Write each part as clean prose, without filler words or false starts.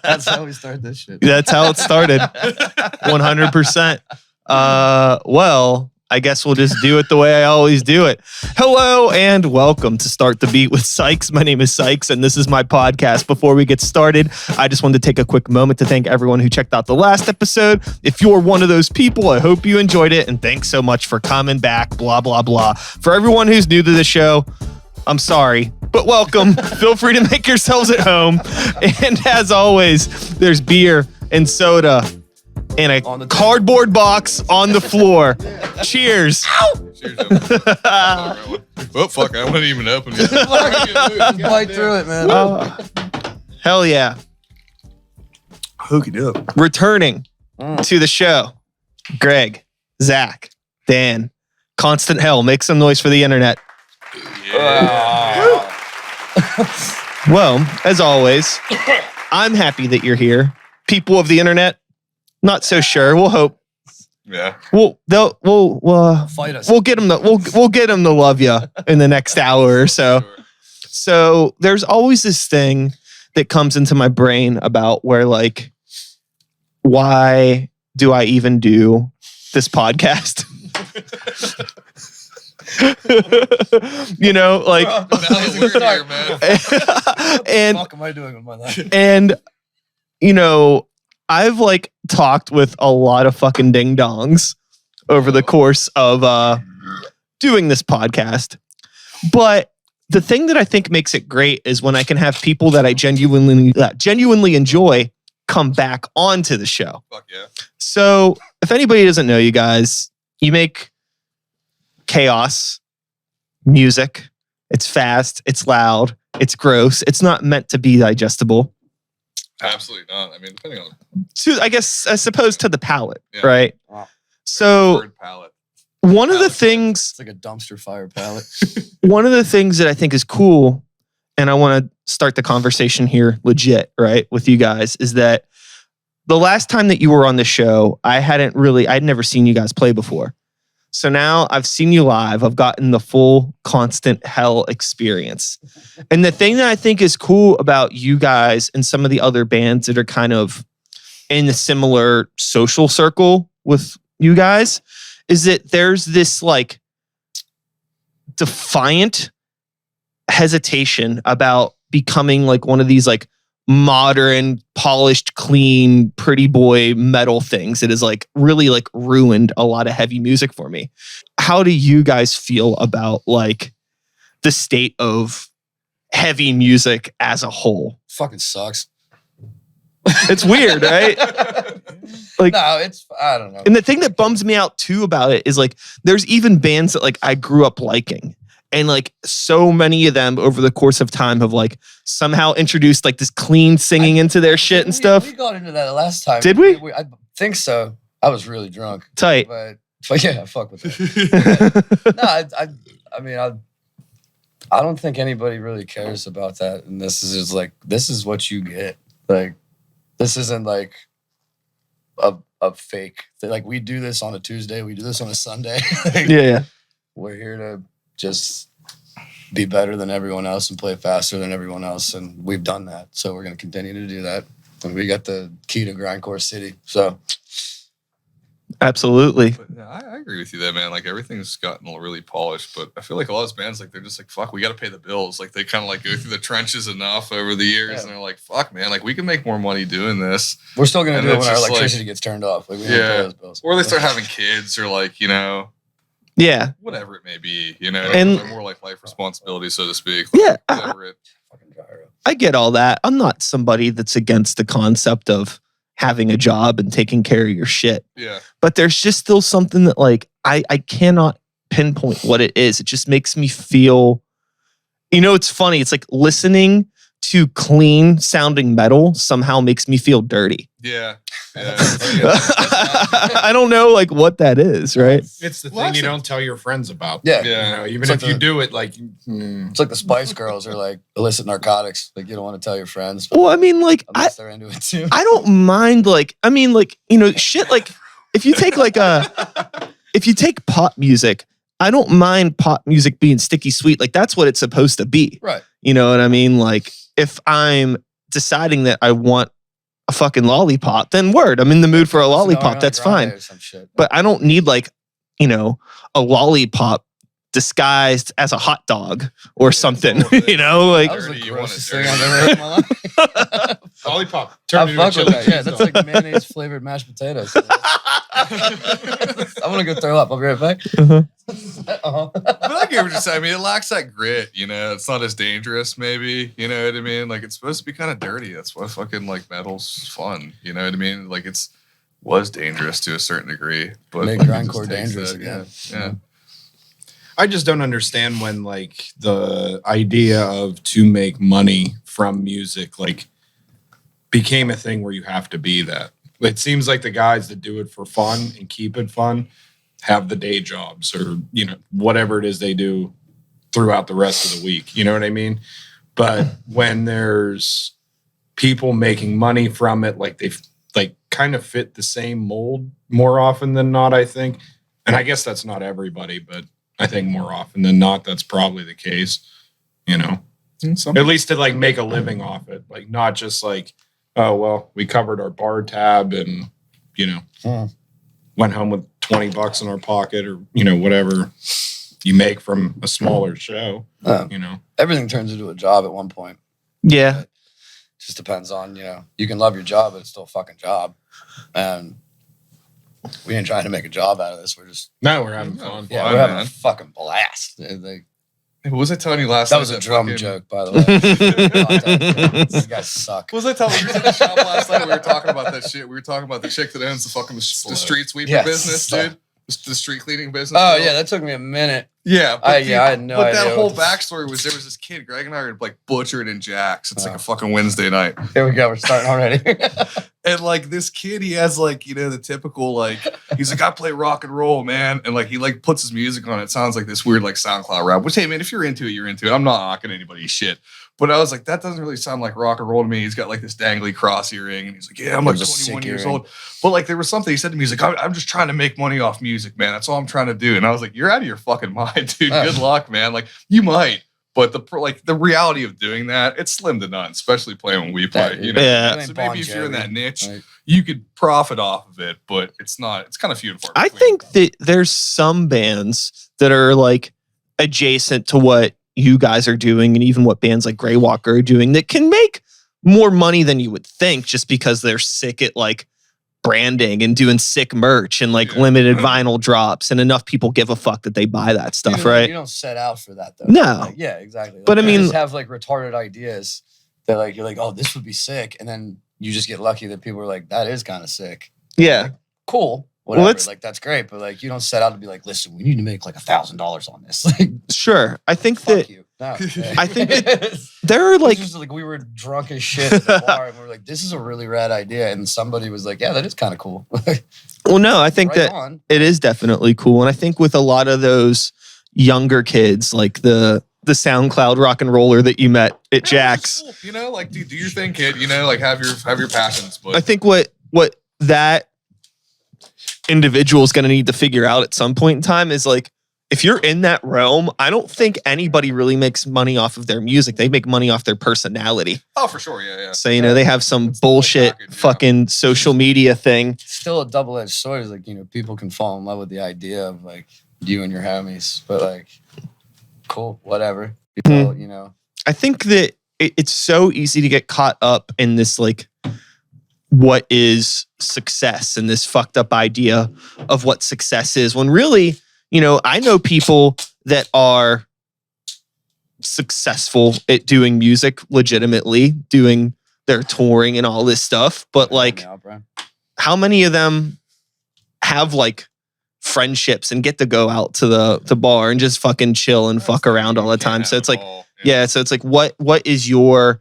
That's how we started this shit. That's how it started. 100%. Well, I guess we'll just do it the way I always do it. Hello and welcome to Start the Beat with Sykes. My name is Sykes and this is my podcast. Before we get started, I just wanted to take a quick moment to thank everyone who checked out the last episode. If you're one of those people, I hope you enjoyed it and thanks so much for coming back, blah, blah, blah. For everyone who's new to the show, I'm sorry, but welcome. Feel free to make yourselves at home. And as always, there's beer and soda and a cardboard box on the floor. Cheers. Ow! Cheers. Oh, fuck. I wasn't even open yet. Just bite through it, man. Hell yeah. Hooky dope. Returning to the show, Greg, Zach, Dan, Constant Hell. Make some noise for the internet. Yeah. Well, as always, I'm happy that you're here. People of the internet, not so sure. We'll hope. Yeah. We'll Fight us. We'll get them to love you in the next hour or so. Sure. So there's always this thing that comes into my brain about where like, why do I even do this podcast? You know, like, Now that we're here, man. and What the fuck am I doing with my life? and you know, I've like talked with a lot of fucking ding dongs over the course of doing this podcast. But the thing that I think makes it great is when I can have people that I genuinely enjoy come back onto the show. Fuck yeah. So if anybody doesn't know you guys, you make chaos music. It's fast, it's loud, it's gross. It's not meant to be digestible. Absolutely not. I mean, depending on I suppose to the palate, Yeah. right? Wow. So word palette. one of the Palate. things It's like a dumpster fire palette. one of the things that I think is cool, and I want to start the conversation here legit, right, with you guys, is that the last time that you were on the show, I'd never seen you guys play before. So now I've seen you live. I've gotten the full Constant Hell experience. And the thing that I think is cool about you guys and some of the other bands that are kind of in a similar social circle with you guys is that there's this like defiant hesitation about becoming like one of these like modern, polished, clean, pretty boy metal things that has like really like ruined a lot of heavy music for me. How do you guys feel about like the state of heavy music as a whole? Fucking sucks. It's weird, right? Like, No, I don't know. and the thing that bums me out too about it is like there's even bands that like I grew up liking. And like so many of them over the course of time have like somehow introduced like this clean singing into their shit and stuff. We got into that last time. Did we? I think so. I was really drunk. Tight. But yeah, fuck with that. No, I mean, I don't think anybody really cares about that. And this is just like, this is what you get. Like, this isn't like a fake. Like, we do this on a Tuesday. We do this on a Sunday. Like, Yeah. we're here to just be better than everyone else and play faster than everyone else. And we've done that. So we're going to continue to do that. And we got the key to Grindcore City. So Absolutely. But yeah, I agree with you there, man. Like everything's gotten really polished, but I feel like a lot of bands, like they're just like, fuck, we got to pay the bills. Like they kind of like go through the trenches enough over the years, Yeah. and they're like, fuck, man, like we can make more money doing this. we're still going to And do it it's when our just electricity gets turned off. Like, we don't Yeah. pay those bills. Or they start having kids, or like, you know, Yeah. whatever it may be, you know, And- they're more like life responsibility, so to speak. Yeah. Whatever it. Fucking gyro. I get all that. I'm not somebody that's against the concept of having a job and taking care of your shit. Yeah. But there's just still something that like I cannot pinpoint what it is. It just makes me feel, you know, it's funny. It's like listening to clean sounding metal somehow makes me feel dirty. Yeah. Yeah. I don't know like what that is, right? It's the Well, thing you actually- don't tell your friends about. Yeah. Yeah. You know, even It's if like you the- do it, like, It's like the Spice Girls are like illicit narcotics. Like, you don't want to tell your friends. Well, I mean, like Unless they're into it too. I don't mind like I mean like, you know, shit like if you take like if you take pop music, I don't mind pop music being sticky sweet. Like that's what it's supposed to be. Right. You know what I mean? Like if I'm deciding that I want a fucking lollipop, then word, I'm in the mood for a lollipop. That's fine. But I don't need like, a lollipop disguised as a hot dog or something. Like that was the grossest thing I've ever heard in my life. Lollipop. I fuck with that. Yeah, that's like mayonnaise flavored mashed potatoes. I'm gonna go throw up. I'll be right back. But I get what you're saying. I mean, it lacks that grit. It's not as dangerous. Maybe you know what I mean. Like it's supposed to be kind of dirty. That's why fucking like metal's fun. You know what I mean? Like was dangerous to a certain degree, but make grindcore dangerous again. Yeah. I just don't understand when like the idea of to make money from music like became a thing where you have to be that. It seems like the guys that do it for fun and keep it fun have the day jobs or whatever it is they do throughout the rest of the week. You know what I mean? But when there's people making money from it, like they like kind of fit the same mold more often than not, I think. And I guess that's not everybody, but I think more often than not, that's probably the case, at least to like make a living off it. Like not just like, oh, well, we covered our bar tab and, went home with $20 in our pocket or, whatever you make from a smaller show, Everything turns into a job at one point. Yeah. It just depends on, you can love your job, but it's still a fucking job. And we ain't trying to make a job out of this. We're having fun. Yeah, we're having a fucking blast. Like, what was I telling you last that night? was a drum joke, by the way. These guys suck. What was I telling you? We were in the shop last night. We were talking about that shit. We were talking about the chick that owns the fucking the street sweeping business, dude. The street cleaning business. Oh, yeah, that took me a minute. Yeah, I had no idea. But that whole backstory was there was this kid, Greg and I were like butchered in Jack's. It's like a fucking Wednesday night. Here we go. We're starting already. And like this kid, he has like, the typical like, he's like, I play rock and roll, man. And like, he like puts his music on. It sounds like this weird like SoundCloud rap, which, hey man, if you're into it, you're into it. I'm not knocking anybody's shit. But I was like, that doesn't really sound like rock and roll to me. He's got like this dangly cross earring. And he's like, yeah, I'm like 21 years old. But like, there was something he said to me. He's like, I'm just trying to make money off music, man. That's all I'm trying to do. And I was like, you're out of your fucking mind, dude. Good luck, man. Like, you might. But the reality of doing that, it's slim to none, especially playing when we play. Yeah. So maybe if you're in that niche, you could profit off of it, but it's kind of few and far between. I think that there's some bands that are like adjacent to what you guys are doing, and even what bands like Grey Walker are doing, that can make more money than you would think, just because they're sick at like branding and doing sick merch and like limited vinyl drops, and enough people give a fuck that they buy that stuff, right? You don't set out for that though. No. Like, yeah, exactly. Like, but I mean, just have like retarded ideas that like you're like, oh, this would be sick, and then you just get lucky that people are like, that is kind of sick. Yeah. Like, cool. Whatever. Like that's great, but like you don't set out to be like, listen, we need to make like $1,000 on this. Like, sure. I think fuck that you. No, I think that there are like, just like we were drunk as shit at the bar, and we were like, this is a really rad idea, and somebody was like, yeah, that is kind of cool. well, no, I think that it is definitely cool, and I think with a lot of those younger kids, like the SoundCloud rock and roller that you met at Jack's, cool. Like do your thing, kid. Like have your passions. But I think what that individual is going to need to figure out at some point in time is like, if you're in that realm, I don't think anybody really makes money off of their music. They make money off their personality. Oh, for sure. Yeah. So, they have some bullshit fucking social media thing. It's still a double-edged sword. It's like, people can fall in love with the idea of like you and your homies, but like, cool, whatever. People, I think that it's so easy to get caught up in this like, what is success, and this fucked up idea of what success is, when really, I know people that are successful at doing music legitimately, doing their touring and all this stuff, but like, how many of them have like friendships and get to go out to the bar and just fucking chill and fuck around all the time? So it's like, so it's like, what is your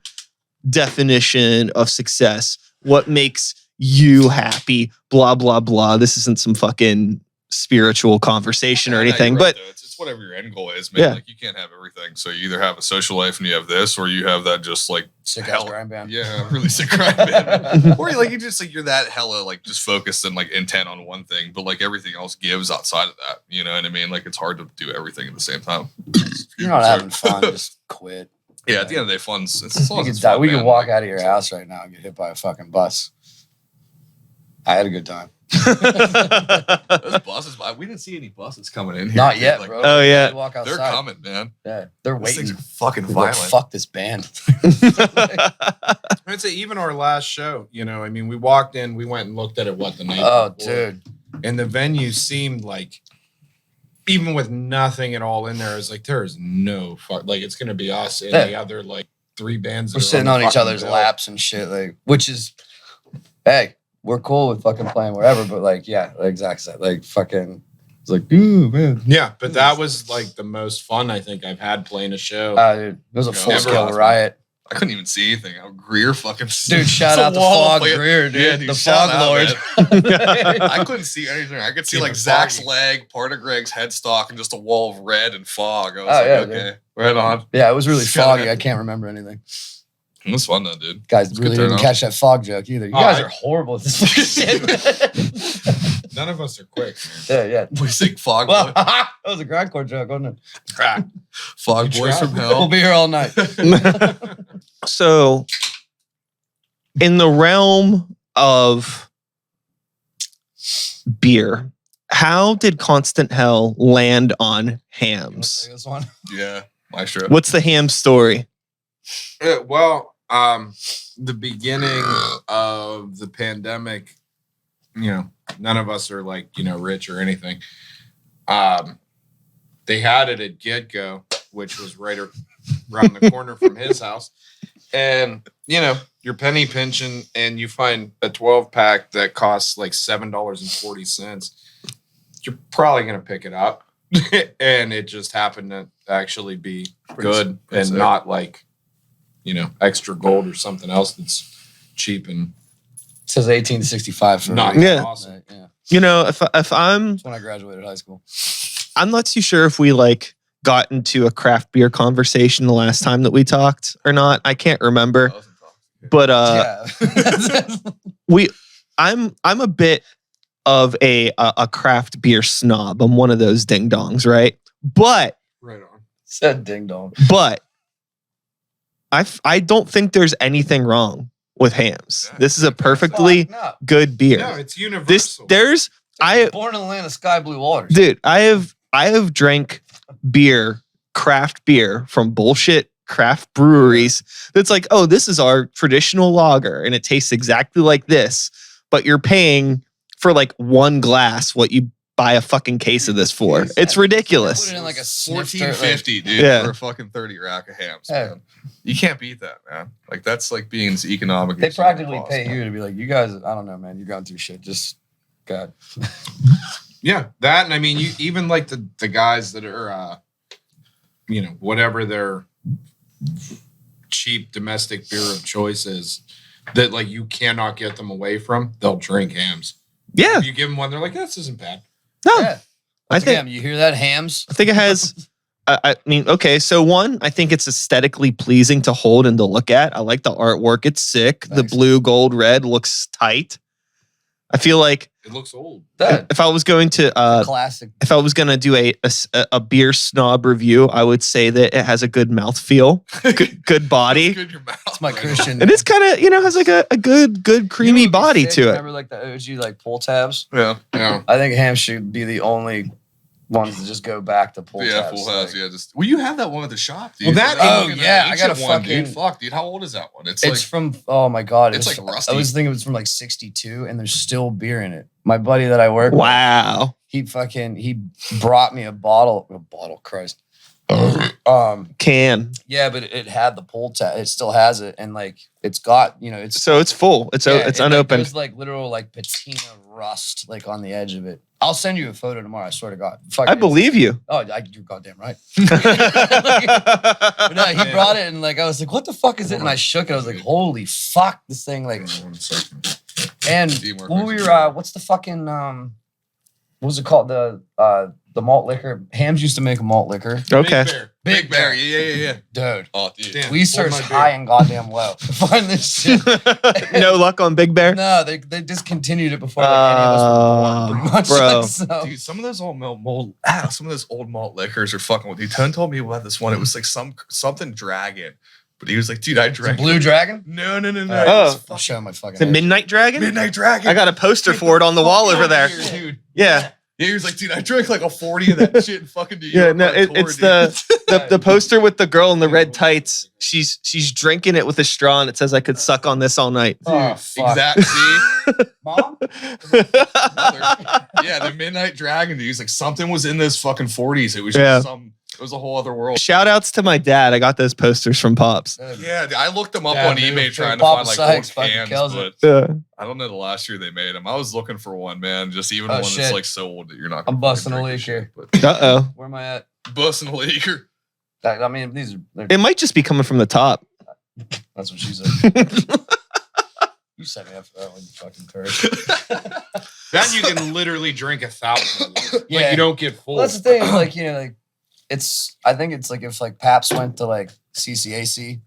definition of success? What makes you happy? Blah, blah, blah. This isn't some fucking spiritual conversation or anything, right, but it's whatever your end goal is, man. Yeah. Like you can't have everything. So you either have a social life and you have this, or you have that just like sick ass grind band. Yeah, really sick grind band. Or you just like, you're that hella like just focused and like intent on one thing, but like everything else gives outside of that. You know what I mean? Like it's hard to do everything at the same time. You're not having fun, just quit. Yeah, at the end of the day, fun's as long We as it's could, fun, we man. could walk Like, out of your house right now and get hit by a fucking bus. I had a good time. Those buses, we didn't see any buses coming in here. Not dude. yet, Like, bro. Oh, yeah. We walk outside. they're coming, man. Yeah, they're These things waiting. are fucking They're like, violent. fuck this band. I'd say even our last show, you know, I mean, we walked in, we went and looked at it, the night Oh, before. dude. And the venue seemed like, even with nothing at all in there, it's like, there is no fuck. Like, it's going to be us and the other, like, 3 bands. We're sitting on each other's laps and shit, like, which is, hey, we're cool with fucking playing wherever, but like, yeah, like Zach said, like, fucking, it's like, ooh, man. Yeah, but that was like the most fun I think I've had playing a show. Dude, it was a Yeah, full scale never- riot. I couldn't even see anything. Greer fucking. Dude, shout out to Fog Greer, dude. Yeah, dude, the shout Fog out, Lord. man. I couldn't see anything. I could see Keep like it Zach's foggy. leg, part of Greg's headstock, and just a wall of red and fog. I was Oh, like, yeah, okay, right on. Yeah, it was really Shout foggy. out. I can't remember anything. It was fun though, dude. Guys It's really good didn't turnout. catch that fog joke either. You Oh, guys I- are horrible at this fucking shit. None of us are quick. Man. Yeah. We sing fog, Well, boy. that was a grindcore joke, wasn't it? Fog You boys tried. from We'll hell. be here all night. So, in the realm of beer, how did Constant Hell land on You wanna hams? say this one? Yeah, Maestro. What's the ham story? Well, the beginning of the pandemic, you know, none of us are like, you know, rich or anything. They had it at Get Go, which was right around the corner from his house. And, you know, you're penny pinching and you find a 12-pack that costs like $7.40. You're probably going to pick it up. And it just happened to actually be good pretty and sick. not like, you know, extra gold or something else that's cheap and It says 1865 for not me. Yeah. awesome. Yeah. You know, if I'm That's when I graduated high school. not too sure if we like got into a craft beer conversation the last time that we talked or not. I can't remember. But Yeah. I'm a bit of a craft beer snob. I'm one of those ding dongs, right? But Right on. Said ding dong. I don't think there's anything wrong with hams. This is a perfectly Fuck, no. good beer. No, it's universal. This there's I Born in the land of sky blue waters. dude, I have drank beer, craft beer from bullshit craft breweries that's like, oh, this is our traditional lager and it tastes exactly like this, but you're paying for like one glass what you buy a fucking case of this for. It's Put ridiculous. it in like a snifter, like- $14.50, dude, Yeah. for a fucking 30 rack of hams, Yeah. man. You can't beat that, man. Like that's like being as economic. They as practically possible. pay you to be like, you guys, I don't know, man. You're going through shit. Just, God. Yeah, that, and I mean, you even like the guys that are, you know, whatever their cheap domestic beer of choice is, that like you cannot get them away from. They'll drink hams. Yeah. If you give them one, they're like, this isn't bad. No. Yeah. I Once think again, you hear that, hams? I think it has. I mean, okay. So one, I think it's aesthetically pleasing to hold and to look at. I like the artwork; it's sick. The Thanks. blue, gold, red looks tight. I feel like It looks old. That if I was going to, classic. if I was going to do a beer snob review, I would say that it has a good mouthfeel, good body. Good your mouth. It's my right Christian. And it's kind of, has like a good creamy You know what would be body sick? to it. Remember like the OG like pull tabs? on. Yeah. Yeah. I think hams should be the only ones that just go back to pull Yeah, tabs. full house. Like, Yeah, just well, you have that one at the shop, dude. Well, that- Oh, fucking yeah, I got a ancient one, dude. fucking- Fuck, dude. How old is that one? It's It's like from, oh my God. It's like rusty. I was thinking it was from like 62 and there's still beer in it. My buddy that I work with, Wow. he brought me a bottle, Christ. Can. Yeah, but it had the pull tab. It still has it. And like, it's got, it's So it's full. It's yeah, it's it, unopened. There's like literal like patina rust like on the edge of it. I'll send you a photo tomorrow. I swear to God. Fuck, I it's- believe you. Oh, you're goddamn right. But no, he brought it and like I was like, "What the fuck is it?" And I shook it. I was like, "Holy fuck, this thing!" Like, and Teamwork when we makes were, what's the fucking what was it called? The malt liquor. Hams used to make a malt liquor. Okay. Big Bear. Big Bear. Yeah. Dude. Oh, dude. Damn. We hold searched my beer. high and goddamn low to find this shit. No luck on Big Bear. No, they discontinued it before like, any of us were born. Pretty much, bro. like, so. Dude, some of those old some of those old malt liquors are fucking with you. Tone told me about this one. It was like something dragon, But he was like, dude, I It's a drank. Blue Dragon? No. Oh. I'm showing my fucking Is it Midnight Dragon? Midnight Dragon. I got a poster for it on the wall over there. Dude. Yeah. Yeah, he was like, dude, I drank like a 40 of that shit in fucking New Yeah, York. no, on tour, it's dude. the poster with the girl in the red tights. She's drinking it with a straw and it says I could suck on this all night. Oh, fuck. Exactly. Mom? Yeah, the Midnight Dragon, dude. He's like, something was in this fucking 40s. It was just Yeah. it was a whole other world. Shout outs to my dad. I got those posters from Pops. Yeah, I looked them up Yeah, on dude. eBay trying to Papa find like Sykes old fucking cans, kills but it. Yeah. I don't know the last year they made them. I was looking for one, man. Just even Oh, one shit. that's like so old that you're not. I'm gonna busting fucking a drink leak the here. shit, but- Uh-oh. Where am I at? Busting a leaker. I mean, these are. It might just be coming from the top. That's what she said. You set me up for that one, you fucking turd. Then you can literally drink 1,000 of those. Yeah. Like you don't get full. Well, that's the thing. Is like, like I think it's like if like Paps went to like CCAC,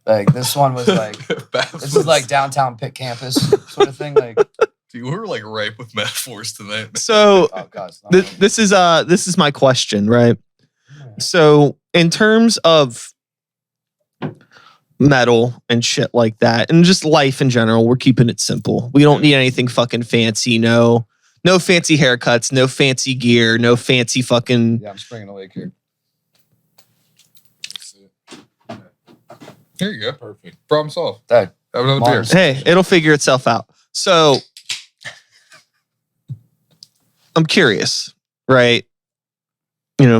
like this one was like this is like downtown Pitt campus sort of thing. Like, Dude, we were like ripe with metaphors tonight. Man. So oh god, it's not this is my question, right? So in terms of metal and shit like that, and just life in general, we're keeping it simple. We don't need anything fucking fancy. No fancy haircuts, no fancy gear, no fancy fucking. Yeah, I'm springing a lake here. Here you go. Perfect. Problem solved. Dad, Have another beer. Mars. Hey, it'll figure itself out. So I'm curious, right?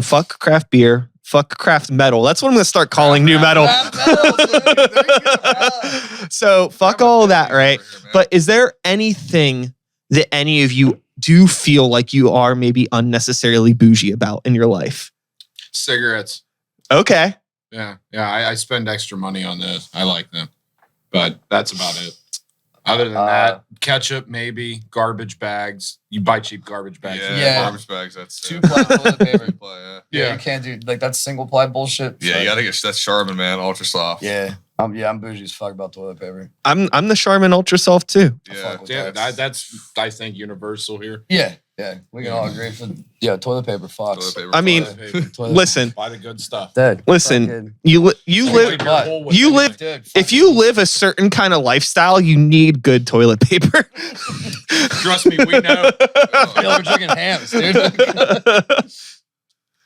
Fuck craft beer, fuck craft metal. That's what I'm gonna start calling new metal. Craft metal, dude. There you go. So fuck all of that, right? But is there anything that any of you do feel like you are maybe unnecessarily bougie about in your life? Cigarettes. Okay. Yeah. I spend extra money on those. I like them, but that's about it. Other than that, ketchup maybe, garbage bags. You buy cheap garbage bags. Yeah. Garbage bags. That's 2-ply toilet paper. Yeah. Yeah, you can't do like that single ply bullshit. Yeah, you gotta get that's Charmin, man. Ultra soft. Yeah, I'm bougie as fuck about toilet paper. I'm the Charmin Ultra Soft too. I Yeah. fuck with Yeah, that. that's I think universal here. Yeah, we can all agree for toilet paper fucks. Toilet paper I mean, fly. Toilet Listen, Buy the good stuff. Dead. listen. Fucking- You live. You live. Dude, If you live a certain kind of lifestyle, you need good toilet paper. Trust me, we know. we're drinking hams, dude.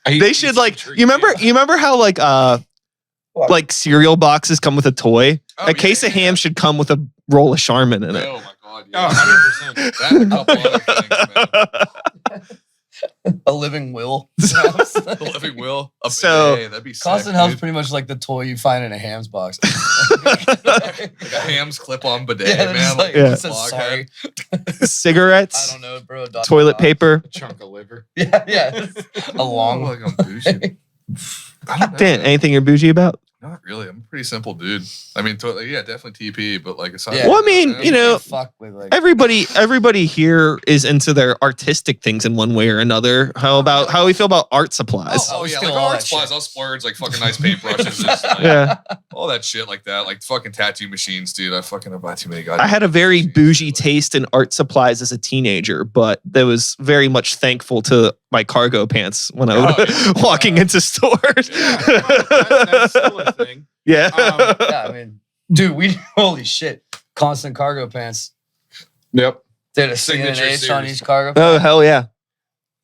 They should like. You remember how like cereal boxes come with a toy? Oh, A case of ham should come with a roll of Charmin in it. Oh my god. Oh, Yeah. 100%. That and a couple other things, man. A living will. The living will. A So- bidet, that'd be sick, Constant Health's dude. pretty much like the toy you find in a hams box. Like a ham's clip-on bidet, Yeah, man. just like, Yeah. it says sorry. Cigarettes, I don't know, bro. Dot, toilet dot, dot. paper. Chunk of liver. Yeah. A long like I'm bougie. I don't know. Dan, anything you're bougie about? Not really. I'm a pretty simple dude. I mean, yeah, definitely TP, but like it's not. Yeah. Well, I mean, you know, fuck with like Everybody here is into their artistic things in one way or another. How we feel about art supplies? Oh yeah, Steal like all art that supplies. shit. I'll splurge like fucking nice paintbrushes, just, like, Yeah, all that shit like that. Like fucking tattoo machines, dude. I buy too many guys. I had a very bougie taste in art supplies as a teenager, but that was very much thankful to my cargo pants when I was Oh, yeah. walking into stores. That's still a thing. Yeah. yeah, I mean, dude, holy shit. Constant cargo pants. Yep. Did a Signature CNH on series. each cargo Oh pant. hell yeah.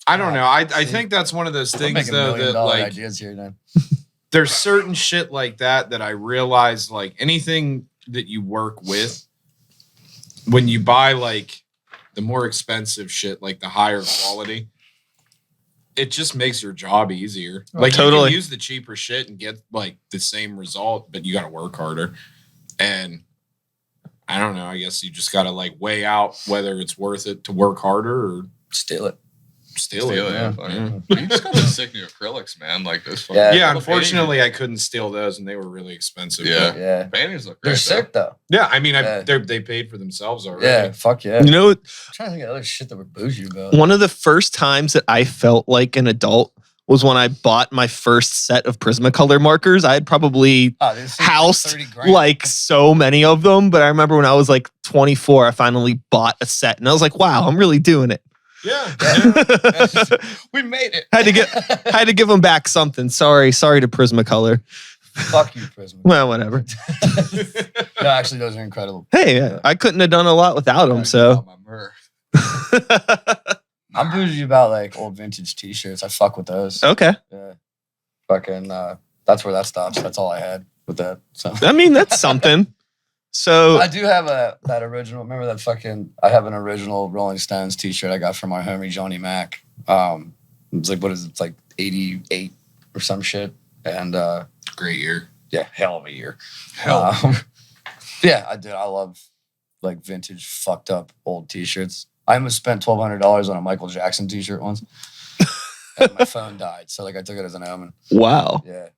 I don't know. I See, think that's one of those I'm things making though $1 million that like ideas here, man. there's certain shit like that I realize like anything that you work with when you buy like the more expensive shit, like the higher quality, it just makes your job easier. Like you Totally. can use the cheaper shit and get like the same result, but you got to work harder. And I don't know. I guess you just got to like weigh out whether it's worth it to work harder or Steal it. steal Steal it. it, Yeah. fucking- You just got the sick new acrylics, man. Like this. Fucking, Yeah. Yeah, the unfortunately, I couldn't steal those, and they were really expensive. Yeah. but- Yeah. paintings look They're great. sick though. yeah. I mean, Yeah. they paid for themselves already. Yeah, fuck yeah. You know, I'm trying to think of other shit that we're bougie about. one of the first times that I felt like an adult was when I bought my first set of Prismacolor markers. I had probably Oh, this is housed 30 grand. like so many of them, but I remember when I was like 24, I finally bought a set and I was like, wow, I'm really doing it. Yeah. We made it. Had to give them back something. Sorry to Prismacolor. Fuck you, Prism. Well, whatever. No, actually, those are incredible. Hey, I couldn't have done a lot without them. So My Murph. I'm bougie about like old vintage T-shirts. I fuck with those. okay. Yeah. Fucking. That's where that stops. That's all I had with that. So. I mean, that's something. So I do have that original. Remember that fucking? I have an original Rolling Stones T-shirt I got from my homie Johnny Mac. It's like what is it? It's like 88 or some shit. And Great year. yeah, hell of a year. Hell. Yeah, I did. I love like vintage fucked up old T-shirts. I almost spent $1,200 on a Michael Jackson T-shirt once, and my phone died. So like I took it as an omen. wow. Yeah.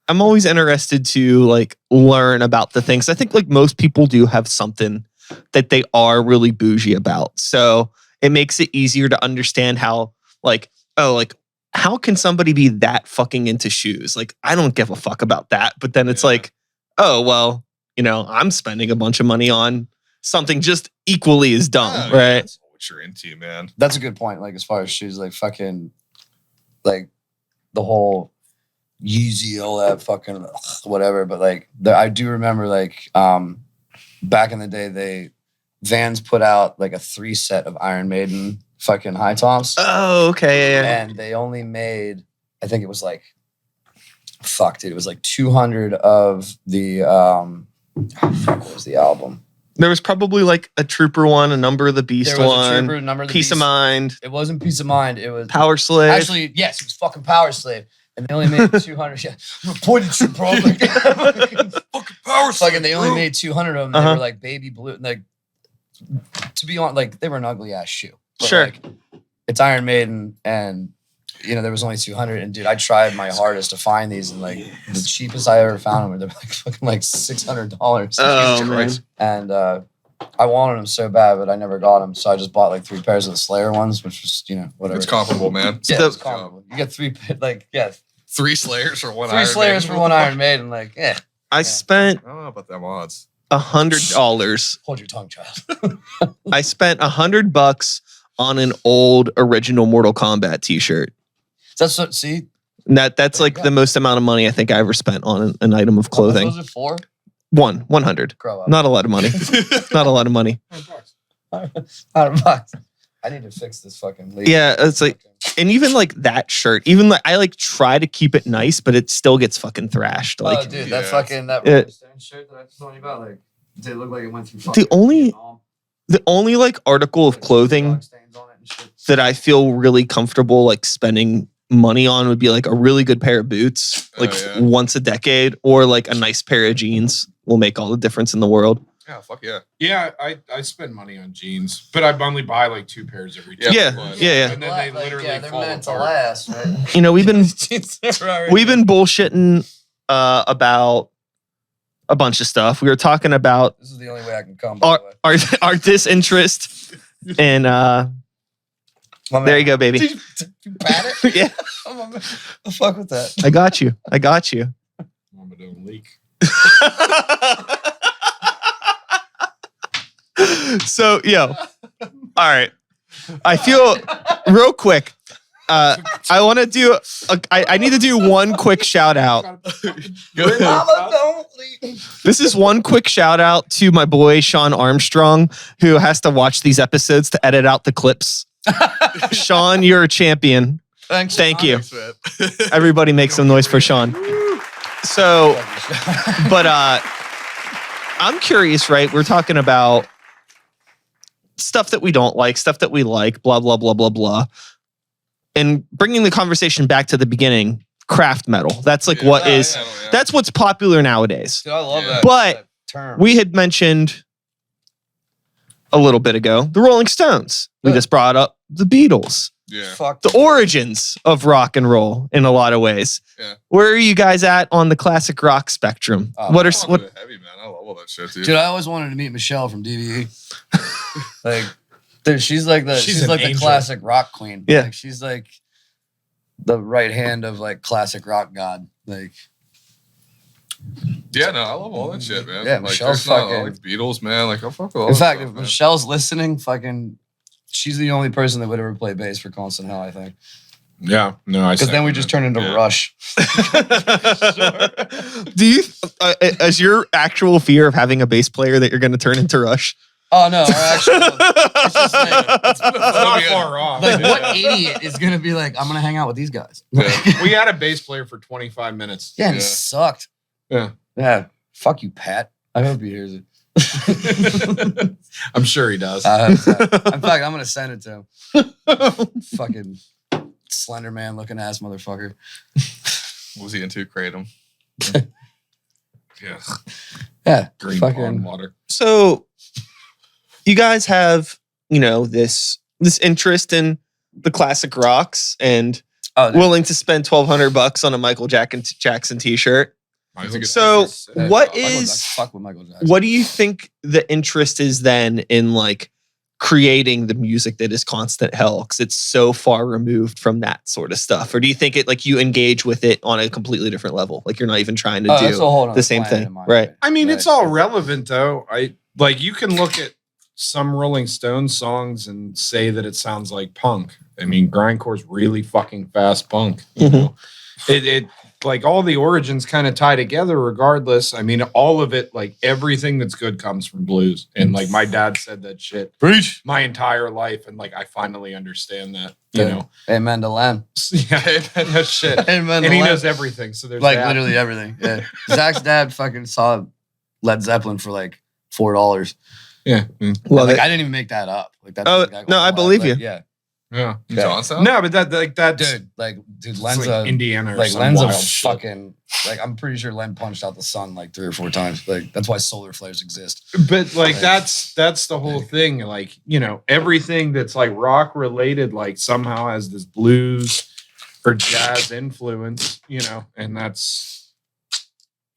I'm always interested to like learn about the things. I think like most people do have something that they are really bougie about. So it makes it easier to understand how like, oh, like how can somebody be that fucking into shoes? Like, I don't give a fuck about that. But then it's like, oh, well, you know, I'm spending a bunch of money on something just equally as dumb, Yeah, right? That's what you're into, man. That's a good point. Like as far as shoes, like fucking, like the whole Yeezy, all that fucking whatever. But like, I do remember like back in the day, Vans put out like a 3 set of Iron Maiden fucking high tops, Oh, okay. Yeah. and they only made, I think it was like, fuck, dude, it was like 200 of the what was the album? There was probably like a Trooper one, a Number of the Beast There was a one, Trooper, Number of the Peace of Beast. Mind, It wasn't Peace of Mind. It was Power Slave. actually, yes, it was fucking Power Slave. And they only made 200. Yeah, reported you, bro. Like, Fucking power. fucking, they only made 200 of them. They Uh-huh. were like baby blue. Like, to be honest, like they were an ugly ass shoe. But, Sure. like, it's Iron Maiden, and you know there was only 200. And dude, I tried my hardest to find these, and like the cheapest I ever found them were they're like fucking like $600. Oh, man. And I wanted them so bad, but I never got them. So I just bought like 3 pairs of the Slayer ones, which was whatever. It's comparable, man. Yeah, So- it's comparable. You get 3 like 3 Slayers for one 3 Iron Slayers Maiden. for one Iron Maiden. Like I spent I don't know about them odds. $100. hold your tongue, child. I spent $100 on an old original Mortal Kombat T-shirt. That's what. See, And that's There you like go. the most amount of money I think I ever spent on an item of how much clothing. was it for? 100. Grow up. Not a lot of money. Not a lot of money. $100. I need to fix this fucking leak. Yeah, it's like, and even like that shirt, even like I like try to keep it nice, but it still gets fucking thrashed. Oh, Like dude, Yeah. that fucking that Yeah. Rolling Stones shirt that I was telling you about, like, did it look like it went through fucking only- Vietnam? the only like article of Like, clothing dog stains on it and shit. that I feel really comfortable like spending money on would be like a really good pair of boots, like Oh, yeah. once a decade, or like a nice pair of jeans will make all the difference in the world. Yeah, fuck yeah. Yeah, I spend money on jeans, but I only buy like 2 pairs every Yeah, Yeah, but- yeah. And then they Like, literally yeah, they're fall meant to apart. last, right? You know, we've been We've bullshitting about a bunch of stuff. We were talking about This is the only way I can come. By the way. our disinterest in My man. there you go, baby. Did you pat it? Yeah, The fuck with that. I got you. I got you. Mama don't leak. So, yo, all right. I feel real quick. I want to do. I need to do one quick shout out. Mama don't leave. This is one quick shout out to my boy Sean Armstrong, who has to watch these episodes to edit out the clips. Sean, you're a champion. Thanks. Thank you. Thanks, man. Everybody make some noise for Sean. So, but I'm curious, right? We're talking about stuff that we don't like, stuff that we like, blah, blah, blah, blah, blah. And bringing the conversation back to the beginning, craft metal. That's like what Yeah, is, yeah, yeah. that's what's popular nowadays. Dude, I love Yeah. that. But that term. We had mentioned a little bit ago the Rolling Stones. We Yeah. just brought up the Beatles, Yeah. fuck the origins of rock and roll in a lot of ways. Yeah. Where are you guys at on the classic rock spectrum? Oh, what are Fuck what? with heavy, man. I love all that shit, dude. Dude, I always wanted to meet Michelle from DVE. Like, dude, she's like She's she's an like the angel. classic rock queen. Yeah. Like, she's like the right hand of like classic rock god. Like, Yeah, no, I love all that shit, man. Yeah, like, Michelle's there's not, I fucking- like the Beatles, man. Like, I fuck with all in that fact, stuff, if man. Michelle's listening, fucking, she's the only person that would ever play bass for Constant Hell, I think. Yeah, no, I. Because then we just turn into Rush. Do you, as your actual fear of having a bass player that you're going to turn into Rush? Oh no, our actual, it's just like, It's not far off. like what idiot is gonna be like, I'm gonna hang out with these guys? Yeah. We had a bass player for 25 minutes. Yeah, and he Yeah. sucked. Yeah. Yeah. Fuck you, Pat. I hope he hears it. I'm sure he does. In fact, I'm gonna send it to him. Fucking Slender Man looking ass motherfucker. What was he into? Kratom. Yeah. Yeah. Green fucking pond water. So you guys have, this interest in the classic rocks and willing to spend $1,200 on a Michael Jackson t-shirt. So what fuck with Michael Jackson. what do you think the interest is then in like creating the music that is Constant Hell? Because it's so far removed from that sort of stuff. Or do you think it like you engage with it on a completely different level? Like you're not even trying to that's a do whole nother the same planet thing, in my right? mind. I mean, Right. it's all relevant though. You can look at some Rolling Stones songs and say that it sounds like punk. I mean, grindcore's really fucking fast punk. You know, it like all the origins kind of tie together regardless. I mean, all of it, like everything that's good comes from blues. And like my dad said that shit Preach. my entire life. And like, I finally understand that, Amen to Len. Yeah, that shit. Amen And to he Len. knows everything. So there's like that. literally everything. Yeah. Zach's dad fucking saw Led Zeppelin for like $4. Yeah. Well, Like I didn't even make that up. Like that's Oh, like, no, I believe you. Yeah. Yeah. Johnstown? No, but that's Dude, it's Len's like a Indiana or like some Len's a wild shit. fucking like I'm pretty sure Len punched out the sun like 3 or 4 times. Like that's why solar flares exist. But like that's the whole thing. Like, everything that's like rock related, like somehow has this blues or jazz influence, and that's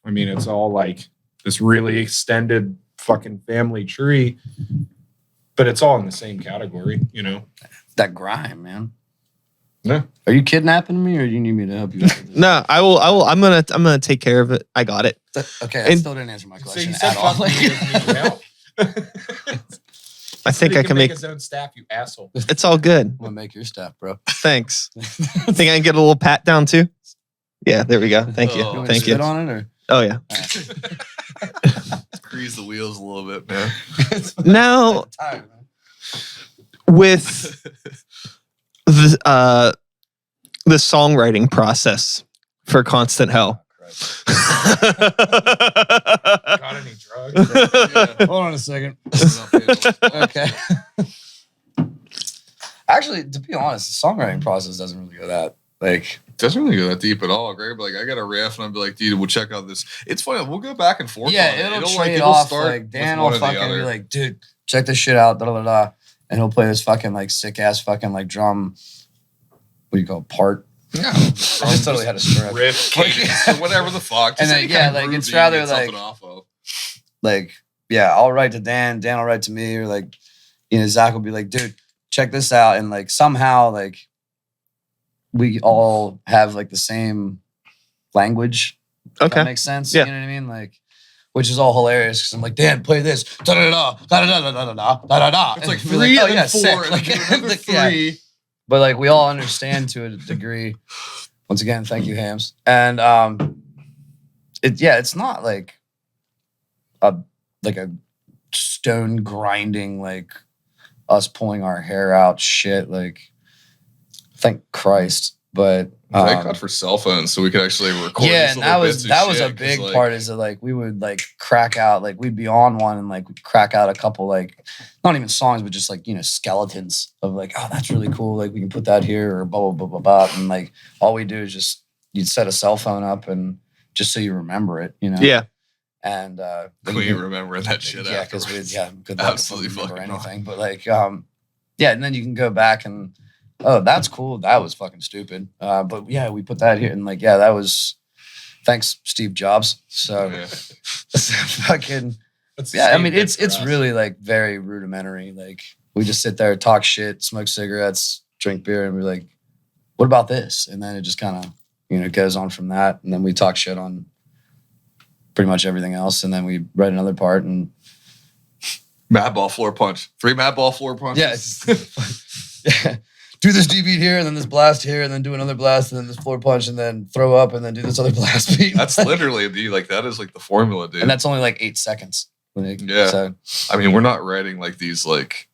it's all like this really extended fucking family tree. But it's all in the same category, That grime, man. Yeah. Are you kidnapping me or do you need me to help you out with this? no, I will. I'm gonna take care of it. I got it. Okay, that And- still didn't answer my So question you said at all. fuck me, you need help. I think He I can make. his own staff, you asshole. It's all good. I'm gonna make your staff, bro. Thanks. Think I can get a little pat down too? Yeah, there we go. Thank you. Oh. You want me to Thank you. spit on it or? Oh yeah. Grease the wheels a little bit, man. Now I'm tired, man. with the songwriting process for Constant Hell. Got any drugs? Hold on a second. Okay. Actually, to be honest, the songwriting process doesn't really go that like. Doesn't really go that deep at all, Greg. But like, I got a riff, and I'll be like, "Dude, we'll check out this." It's funny. We'll go back and forth. Yeah, on it. it'll like, trade off. start Like with Dan one will or the fucking other. be like, "Dude, check this shit out." Da da da. And he'll play this fucking like sick ass fucking like drum. What do you call it? Part? "Yeah, I just totally had a strip. Riff. cadence or whatever the fuck." And Just then, any yeah, kind of like, groove it's that you can rather, get something like- off of. Like, yeah, I'll write to Dan. Dan will write to me, or like, Zach will be like, "Dude, check this out," and like somehow like we all have like the same language. If Okay. that makes sense. Yeah. You know what I mean? Like, which is all hilarious because I'm like, Dan, play this. Da da da da da da da da da da. It's like And we're 3 oh, and yeah, then 4 sick. and Like, then do another like, yeah. 3. But like we all understand to a degree. Once again, thank you, Hams. And it's not like a stone grinding like us pulling our hair out shit. Like, thank Christ. But Thank God for cell phones, so we could actually record. yeah, these and little that bits was of that was shit, a 'cause, big like, part. Is that like we would like crack out, like we'd be on one and like we'd crack out a couple like not even songs, but just like skeletons of like, oh, that's really cool. Like we can put that here or blah blah blah blah blah. And like all we do is just you'd set a cell phone up and just so you remember it, Yeah. And then We you- remember that shit. yeah, because afterwards. good luck if Absolutely we remember fucking not. anything. But like yeah, and then you can go back and oh, that's cool. That was fucking stupid. But yeah, we put that here and like yeah, that was thanks Steve Jobs. So Yeah. fucking That's yeah. I the mean, same it's bit for us. really like very rudimentary. Like we just sit there, talk shit, smoke cigarettes, drink beer, and we're like, what about this? And then it just kind of goes on from that, and then we talk shit on pretty much everything else, and then we write another part and. Mad ball floor punch. 3 mad ball floor punches. Yeah. Yeah. do this D beat here, and then this blast here, and then do another blast, and then this floor punch, and then throw up, and then do this other blast beat. That's literally that is like the formula, dude. and that's only like 8 seconds. Yeah. So, I mean, we're not writing like these like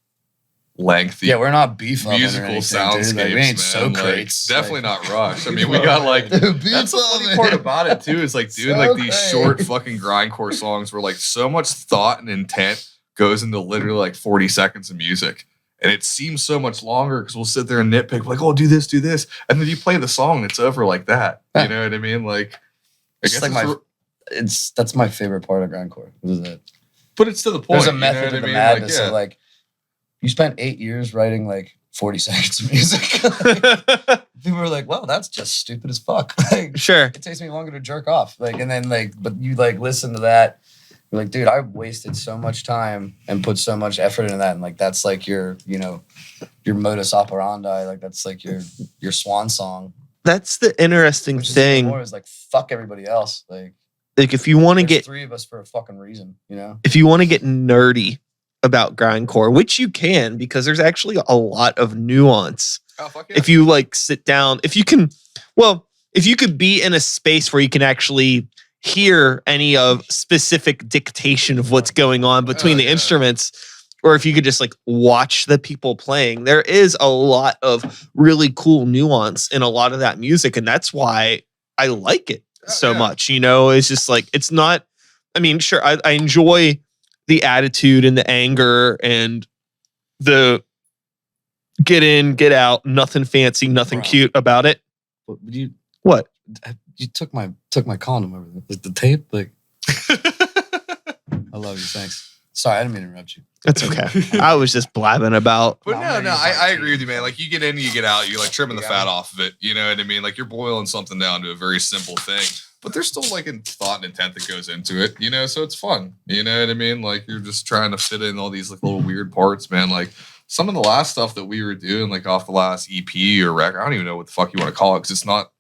lengthy yeah, we're not beef up musical soundscapes, like, we ain't man. Socrates. Definitely not Rush. I mean, we got like Dude, that's the funny part about it too is like doing like these short fucking grindcore songs where like so much thought and intent goes into literally like 40 seconds of music. And it seems so much longer because we'll sit there and nitpick, like, oh, do this, and then you play the song and it's over like that. You know what I mean? Like, I It's guess like that's my favorite part of grindcore. Is that but it's to the point. there's a method to the Like, madness. yeah. So like, you spent 8 years writing like 40 seconds of music. Like, people were like, "Well, that's just stupid as fuck." Like, Sure. it takes me longer to jerk off. Like, and then like, but you like listen to that. You're like, dude, I wasted so much time and put so much effort into that, and like that's like your, you know, your modus operandi. Like that's like your swan song. That's the interesting Which is even thing. more is like fuck everybody else. Like If you want to there's get 3 of us for a fucking reason, you know. if you want to get nerdy about grindcore, which you can because there's actually a lot of nuance. Oh, fuck yeah. If you like sit down, if you could be in a space where you can actually hear any of specific dictation of what's going on between the instruments, or if you could just like watch the people playing, there is a lot of really cool nuance in a lot of that music. And that's why I like it so much. You know, it's just like, it's not, I mean, sure, I enjoy the attitude and the anger and the get in, get out, nothing fancy, nothing cute about it. What? You took my condom over there. Like the tape, like I love you, thanks. Sorry, I didn't mean to interrupt you. That's okay. I was just blabbing about. But No, no, I agree with you, man. Like you get in, you get out. You're like trimming the fat off of it. You know what I mean? Like you're boiling something down to a very simple thing. But there's still like a thought and intent that goes into it, you know? So it's fun. You know what I mean? Like you're just trying to fit in all these like little weird parts, man. Like some of the last stuff that we were doing, like off the last EP or record, I don't even know what the fuck you want to call it because it's not.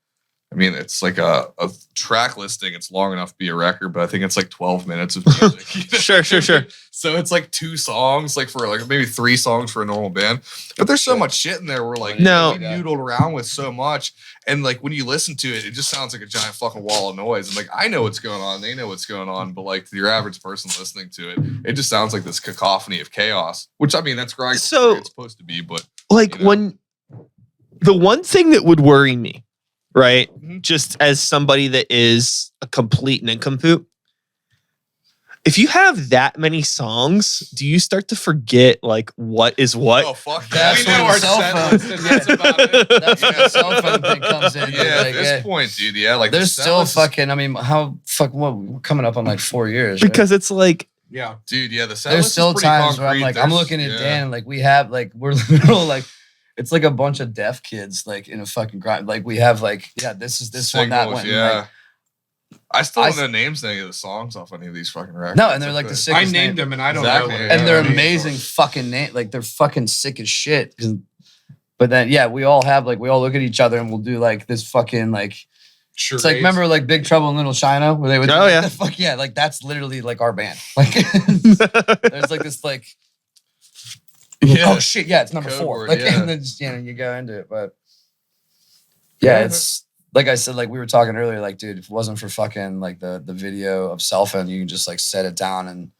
I mean, it's like a track listing. It's long enough to be a record, but I think it's like 12 minutes of music. You know? Sure. So it's like 2 songs, like for like maybe 3 songs for a normal band. But there's so much shit in there where like No. we noodled around with so much. And like when you listen to it, it just sounds like a giant fucking wall of noise. And like I know what's going on, they know what's going on, but like to your average person listening to it, it just sounds like this cacophony of chaos. Which I mean, that's grindcore. So- it's supposed to be, but Like you know. when the one thing that would worry me, right? Mhm. Just as somebody that is a complete nincompoop, if you have that many songs, do you start to forget like what is what? oh fuck, That's we know where our the cell set phone- list, and that's about it. That's where the cell phone thing comes in. Yeah, Like, at this point, dude. Yeah, like there's the still set list is- fucking. I mean, how fuck? What? We're coming up on like 4 years. Right? Because it's like, Yeah. dude. Yeah, the set there's list still is pretty times where I'm concrete. like, I'm There's- looking at yeah. Dan, and like we have like we're literal like. It's like a bunch of deaf kids like in a fucking grind. Like we have like this is this one that Signals, one. Yeah. Like, I still I don't know names of any of the songs off any of these fucking records. no, and they're like the I sickest named name. them and I don't Exactly. know. And they're Yeah. amazing fucking name. Like they're fucking sick as shit. But then yeah, we all have like we all look at each other and we'll do like this fucking like Sure. it's like remember like Big Trouble in Little China where they would Oh, yeah. fuck yeah, like that's literally like our band. Like there's like this like Yeah. oh shit, yeah, it's number Code 4. word, Like yeah. and then just, you go into it. But yeah, it's like I said, like we were talking earlier, like, dude, if it wasn't for fucking like the video of cell phone, you can just like set it down and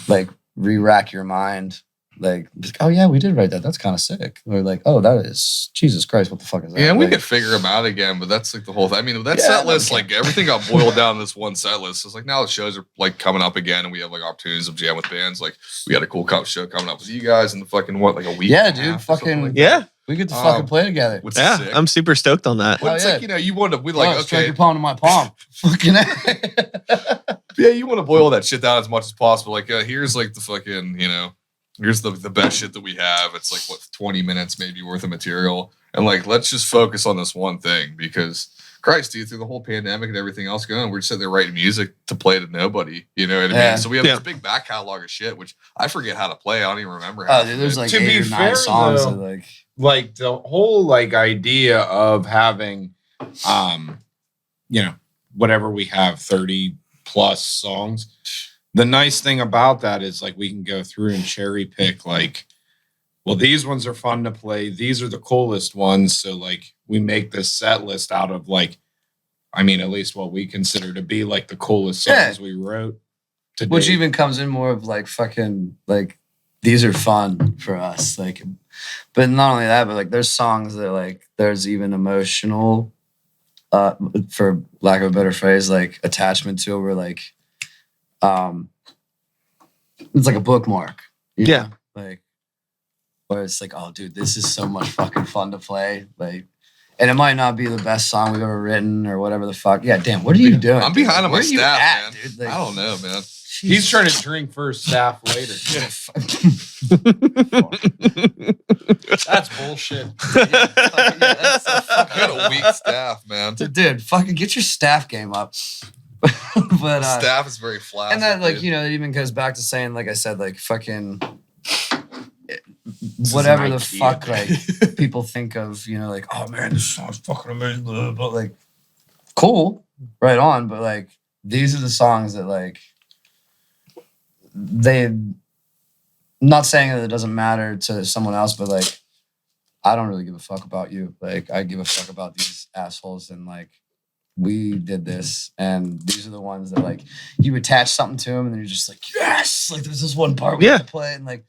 like re-rack your mind. Like, oh yeah, we did write that. That's kind of sick. Or like, oh, that is Jesus Christ, what the fuck is that? Yeah, and we Like, could figure them out again, but that's like the whole thing. I mean, that Yeah, set no, list, we like everything got boiled down to this one set list. It's like now the shows are like coming up again, and we have like opportunities of jam with bands. Like we got a cool show coming up with you guys in the fucking what, like a week? Yeah, and a dude, half or something fucking- like that. yeah, we get to fucking Um, play together. Which is yeah, sick. I'm super stoked on that. But it's Hell like, yeah. you know, you want to, we like, Strike okay, your palm to my palm. Fucking yeah, you want to boil that shit down as much as possible. Like, here's like the fucking, you know, here's the best shit that we have. It's like what 20 minutes maybe worth of material, and like let's just focus on this one thing because Christ, dude, through the whole pandemic and everything else going, we're just sitting there writing music to play to nobody. You know what I Yeah. mean? So we have Yeah. this big back catalog of shit, which I forget how to play. I don't even remember how. Oh, dude, there's like To 8 be or 9 fair, songs though, that like like the whole like idea of having you know, whatever we have, 30 plus songs. The nice thing about that is like we can go through and cherry pick like well, these ones are fun to play. These are the coolest ones. So like we make this set list out of like, I mean, at least what we consider to be like the coolest songs we wrote. Which even comes in more of like fucking like these are fun for us. Like, but not only that, but like there's songs that like there's even emotional, for lack of a better phrase, like attachment to it, where like, it's like a bookmark. You know? Like, where it's like, oh, dude, this is so much fucking fun to play. Like, and it might not be the best song we've ever written or whatever the fuck. Yeah, damn, what are you doing? I'm behind on my Where are you staff, at, man. dude? Like, I don't know, man. He's trying to drink first, staff later. That's bullshit. That's so fucking Got a weak staff, man. dude, fucking get your staff game up. But Staff is very flat. and that like, you know, it even goes back to saying, like I said, like fucking whatever the IKEA, fuck like people think of, you know, like, oh man, this song's fucking amazing, but like cool, right on, but like these are the songs that like they, not saying that it doesn't matter to someone else, but like I don't really give a fuck about you. Like I give a fuck about these assholes, and like we did this, and these are the ones that like you attach something to them, and then you're just like, yes, like there's this one part we have to play, and like,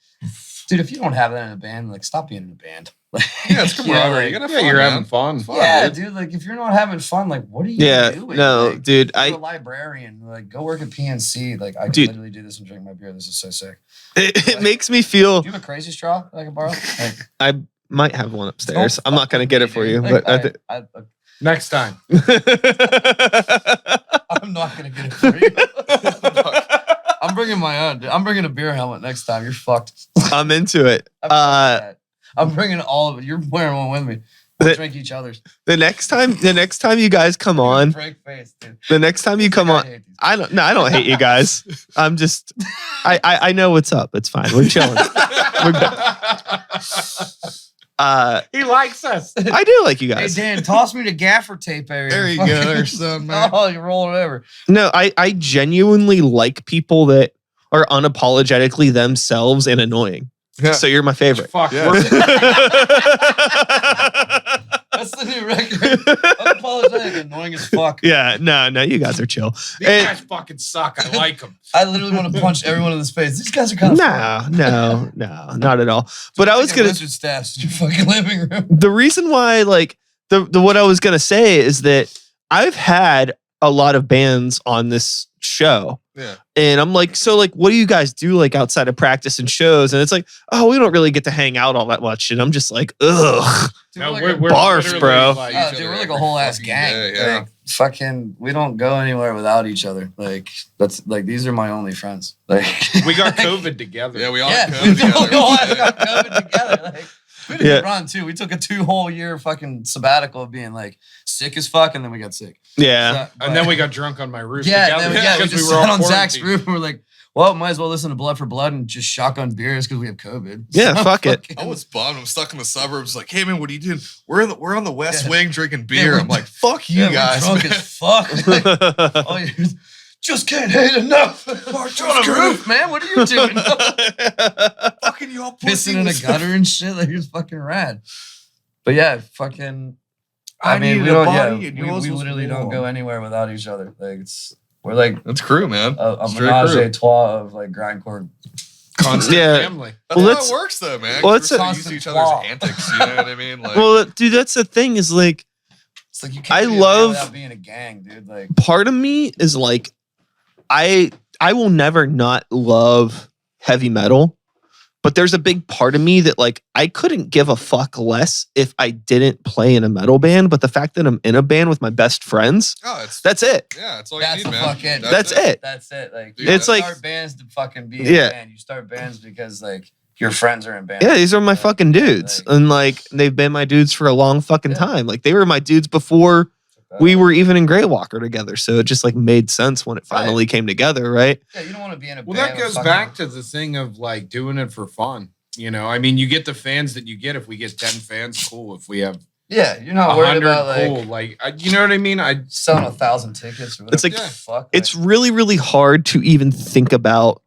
dude, if you don't have that in a band, like stop being in a band. Like, Yeah, it's camaraderie. you know, like, You're Having fun. yeah, dude. Like if you're not having fun, like what are you doing? no, like, dude. you're a librarian. Like go work at PNC. Like I can Dude. literally do this and drink my beer. This is so sick. It makes me feel. Do you have a crazy straw that I can borrow? Like, I might have one upstairs. don't I'm not gonna fucking get it me, for dude. you, Like, but Next time. I'm not gonna get it for you. I'm bringing my own. Dude. I'm bringing a beer helmet next time. You're fucked. I'm into it. I'm bringing all of it. You're wearing one with me. We'll drink each other's. The next time you guys come on, Break face, dude. the next time you come I on, hate these I don't hate you guys. I'm just, I know what's up. It's fine. We're chilling. We're good. He likes us. I do like you Hey guys. Dan, toss me the gaffer tape area. There you go, or something, man. Oh, you roll it over. No, I genuinely like people that are unapologetically themselves and annoying. Yeah. So you're my favorite. Fuck. Yeah. That's the new record. Unapologetic, annoying as fuck. Yeah, no, you guys are chill. These guys fucking suck. I like them. I literally want to punch everyone in the face. These guys are kind of No, not at all. But I was gonna. staffs in your fucking living room. The reason why, like, the what I was gonna say is that I've had a lot of bands on this show. Yeah. And I'm like, so like, what do you guys do like outside of practice and shows? And it's like, oh, we don't really get to hang out all that much. And I'm just like, ugh. Dude, No, we're like we're barf, literally bro. like oh, each dude, other we're like a every whole ass fucking gang. day, yeah. Like, fucking, we don't go anywhere without each other. Like, that's like, these are my only friends. Like, We got COVID together. Yeah, we all yeah, come together. we all got COVID together. Like, we did Yeah. a run too. We took a 2 whole year fucking sabbatical of being like sick as fuck, and then we got sick. Yeah. So, And then we got drunk on my roof yeah, together. and then we because just were all sat on Zach's quarantined. roof and we're like, well, might as well listen to Blood for Blood and just shotgun beers because we have COVID. Yeah, fuck it. I was bummed. I'm stuck in the suburbs. Like, hey man, what are you doing? We're on the West Yeah. Wing drinking Yeah, beer. we're- I'm like, fuck you Yeah, guys. we're drunk man. as fuck. Like, oh, you just can't hate enough. March on a roof, man. What are you doing? Fucking you all Pissing in a gutter and shit. Like, you're fucking rad. But yeah, fucking. I mean, we needed a don't. body Yeah, and we yours was literally don't warm. go anywhere without each other. Like we're like That's crew, man. a Straight menage crew. a trois of like grindcore. Constant Yeah. family. That's Well, how that's- it works, though, man. well, We're it's so a- used to each constant other's flaw. antics. You know what I mean? Like, Well, dude, that's the thing is like, It's like you can't. I be a band love- without being a gang, dude. Like part of me is like, I will never not love heavy metal, but there's a big part of me that like I couldn't give a fuck less if I didn't play in a metal band. But the fact that I'm in a band with my best friends, oh, it's that's it. yeah, it's all That's you need, the man. fuck it. That's it. that's it. Like Dude, you It's don't like- start bands to fucking be Yeah. a band. You start bands because like your friends are in bands. Yeah, these are my Like, fucking dudes, like- and like they've been my dudes for a long fucking Yeah. time. Like they were my dudes before we were even in Grey Walker together. So it just like made sense when it finally came together, right? Yeah, you don't want to be in a Well, band. that with goes fucking- back to the thing of like doing it for fun. You know, I mean, you get the fans that you get. If we get 10 fans, cool. If we have Yeah, you're not worried 100, about like cool. Like, you know what I mean? selling 1,000 tickets or whatever. It's like- the fuck. It's really, really hard to even think about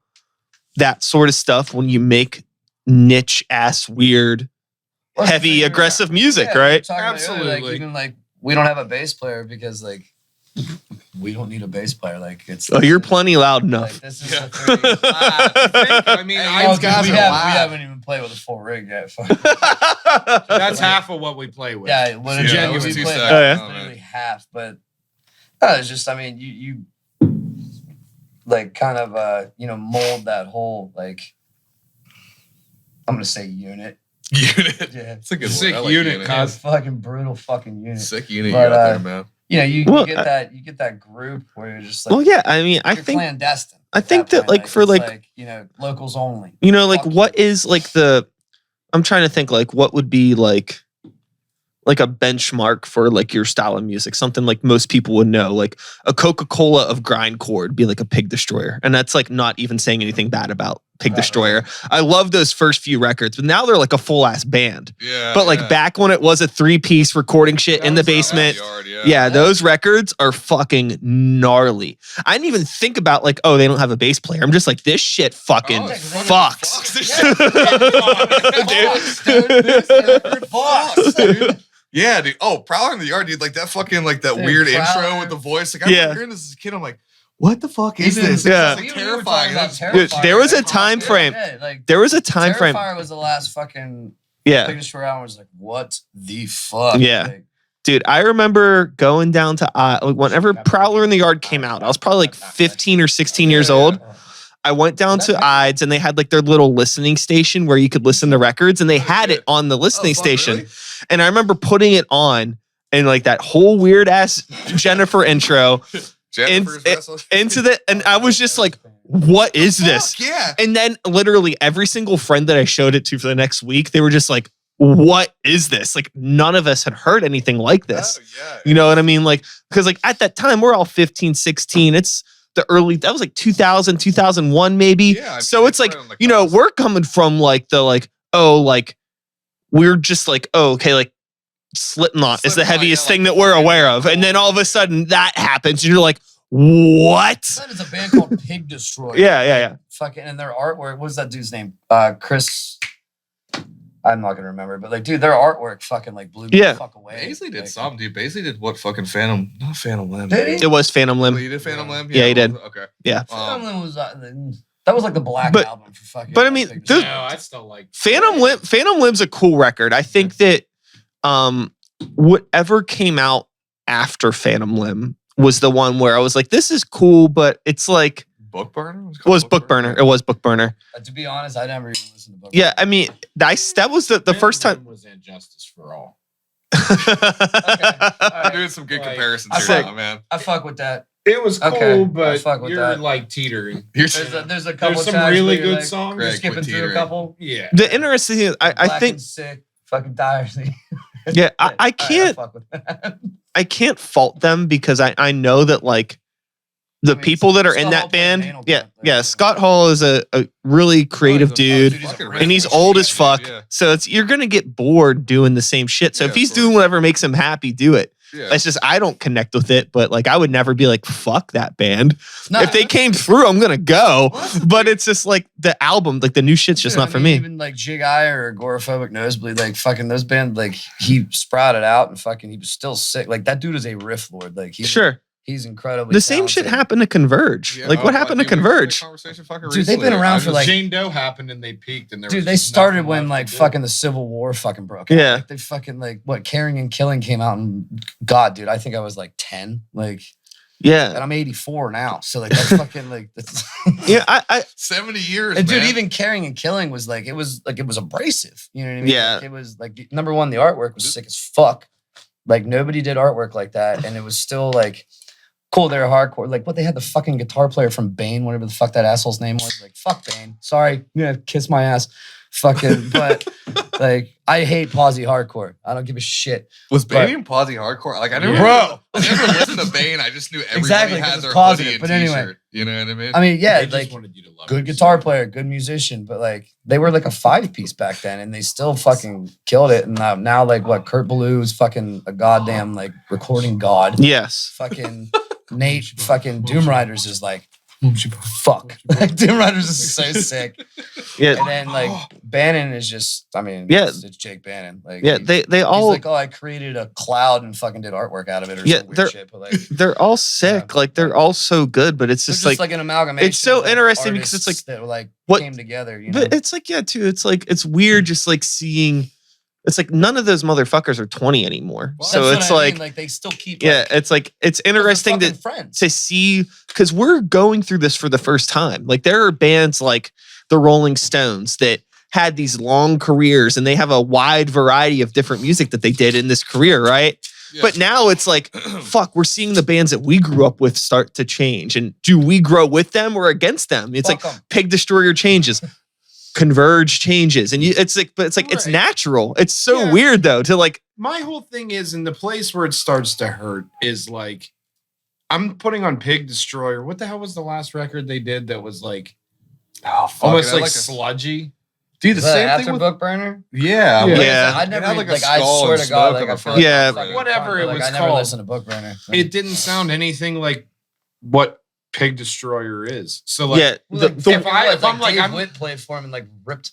that sort of stuff when you make niche ass weird Well, heavy so aggressive music, yeah, we were right? talking about earlier, Absolutely. like, even like we don't have a bass player because like we don't need a bass player. Like it's. Oh, you're plenty loud enough. Like, this is Yeah. the three. I mean, Hey, I've got we a haven't, lot. we haven't even played with a full rig yet. That's half of what we play with. Yeah, literally, Yeah, that was we 2 played seconds. Oh, yeah. that's literally half. But it's just, I mean, you like kind of mold that whole like I'm gonna say unit. Unit. Yeah, It's a good Sick word. I like unit, yeah, cuz. fucking brutal fucking unit. Sick unit But, you got there, man. You Well, get that group where you're just like, Well, yeah, I mean, I you're think clandestine. I at think that, point. like, for, it's like- locals only. like Fuck what you. is like I'm trying to think like what would be like a benchmark for like your style of music, something like most people would know, like a Coca-Cola of grindcore would be like a Pig Destroyer, and that's like not even saying anything bad about Pig Right. Destroyer. I love those first few records, but now they're like a full ass band. Yeah. But like back when it was a 3-piece recording shit That in the was out in the basement. Yard, Yeah, those records are fucking gnarly. I didn't even think about like, oh, they don't have a bass player. I'm just like, this shit fucking Oh, yeah, fucks. Dude. Yeah, dude. Oh, Prowler in the Yard, dude. Like that fucking, like that Dude, weird Prowler. intro with the voice. Like I Yeah. remember hearing this as a kid. I'm like, what the fuck is Even- this? Yeah. It's We like were terrifying. talking about That's- Dude, there was a Terrifier. time frame. Yeah, like There was a time frame. Terrifier was the last fucking Yeah. biggest for hours. Like, what the fuck? Yeah. Like, Dude, I remember going down to whenever Prowler in the Yard came out. I was probably like 15 or 16 years old. I went down to Ides and they had like their little listening station where you could listen to records, and they had it on the listening fuck, station. really? And I remember putting it on and like that whole weird ass Jennifer intro Jennifer's wrestling. into the, and I was just like, what is this? Fuck, yeah. And then literally every single friend that I showed it to for the next week, they were just like, what is this? Like none of us had heard anything like this. Oh, yeah. You know what I mean? Like, because like at that time, we're all 15, 16. It's the early, that was like 2000, 2001 maybe. Yeah, I mean, So it's they like, put it on the you know, cusp. we're coming from like the like, oh, like we're just like, oh, okay, like Slipknot is the Slipknot, heaviest yeah, thing like that we're fucking aware of. And then all of a sudden that happens and you're like, what? that is a band called Pig Destroyer. Yeah. Fucking, and their artwork. What was that dude's name? Chris. I'm not gonna remember, but like, dude, their artwork fucking like blew Yeah. the fuck away. Baisley did Like, some, dude. Baisley did what fucking Phantom? Not Phantom Limb. Did he? It was Phantom Oh, Limb. you did Phantom Limb? Yeah, he did. Okay. Yeah. Phantom was that was like the black But- album for fucking. but I mean, Pig those- Destroyer. No, I still like Phantom Limb's a cool record. I think that whatever came out after Phantom Limb was the one where I was like, this is cool, but it's like, Book Burner? it was Book Burner. It was Book Burner. To be honest, I never even listened to Book. Yeah, I mean, that was the first time. was Injustice for All. I'm doing some good Like, comparisons I here, think- now, man. I fuck with that. It was cool, Okay, I but fuck with you're that. like teetering. Here's There's a couple. There's some tracks really where you're good like, songs. Greg, You're skipping quit through a teetering. couple. Yeah. The interesting thing is, I Black think, and Sick, fucking tired. yeah, I can't, fuck with that. I can't fault them because I know that like the I mean, people that are Scott in Hall that played band, Banal yeah, Band, yeah. like, Scott Hall is a really creative dude. he's a Fucking riff And he's machine, old as dude, fuck, Yeah. so you're gonna get bored doing the same shit. So Yeah, if he's of doing course. whatever makes him happy, do it. Yeah. It's just I don't connect with it, but like I would never be like fuck that band. No, If they came through, I'm gonna go. Well, that's the But it's just like the album, like the new shit's just Dude, not I for mean, me. Even like Jig Eye or Agoraphobic Nosebleed, like fucking those bands, like he sprouted out and fucking he was still sick. Like that dude is a riff lord. Like Sure, he's incredibly. the same shit talented. happened to Converge. Yeah, like what I happened to think we had that Converge? conversation fucking Dude, they've recently. been around I for, just- like- Jane Doe happened and they peaked and there Dude, was they just started nothing when left like to do. fucking the Civil War fucking broke out. Yeah. Like, they fucking like what Caring and Killing came out and God, dude, I think I was like 10. Like, Yeah, and I'm 84 now. So like that's fucking like that's yeah. I 70 years, And dude, man. even Caring and Killing was like it was abrasive. You know what I mean? Yeah. Like, it was like number one, the artwork was sick as fuck. Like nobody did artwork like that, and it was still like cool. They're hardcore. Like what they had the fucking guitar player from Bane, whatever the fuck that asshole's name was. Like fuck Bane. Sorry, yeah, kiss my ass. Fucking, but like I hate Posy hardcore. I don't give a shit. Was but- Bane and Posy hardcore? Like I never, Bro. I never listened to Bane. I just knew everybody Exactly, 'cause had it's their positive, hoodie and but anyway. t-shirt. You know what I mean? I mean, yeah, They just like wanted you to love good it. guitar player, good musician, but like they were like a 5-piece back then, and they still fucking killed it. And now like what? Kurt Ballou is fucking a goddamn like recording god. yes. Fucking Nate fucking Doom Riders is like fuck. Like Dim Riders is so sick. Yeah. And then like Bannon is just, I mean, Yeah. it's Jake Bannon. Like Yeah, they all he's like, oh, I created a cloud and fucking did artwork out of it or Yeah, some weird shit. But like they're all sick. Yeah, like they're all so good, but it's they're just like an amalgamation. it's so of, like, interesting because it's like artists that like what- came together, you know. but it's like too. It's like it's weird just like seeing it's like none of those motherfuckers are 20 anymore. Well, So that's it's what I like mean, like they still keep yeah, like, it's like it's they're interesting fucking to friends. see because we're going through this for the first time. Like there are bands like the Rolling Stones that had these long careers and they have a wide variety of different music that they did in this career, right? Yeah. But now it's like, fuck, we're seeing the bands that we grew up with start to change. And do we grow with them or against them? It's Fuck like 'em. Pig Destroyer changes, Converge changes. And it's like, but it's like, it's Right. natural. It's so Yeah. weird though to like, My whole thing is, in the place where it starts to hurt is like, I'm putting on Pig Destroyer. What the hell was the last record they did that was like Oh, fuck. almost it had like a- sludgy? dude, the Is that same after thing with Book Burner? yeah. Yeah. but Yeah. I it never had, like, a like I skull swear and to God, smoke like on I the feel front. like Yeah. I'm fucking Whatever cunt, it but, was I never called. listened to Book Burner. It didn't sound anything like what Pig Destroyer is. So like, yeah, Well, the- like, the- fucking if I- what, if I'm like, Dave I'm- Witt played for him and like ripped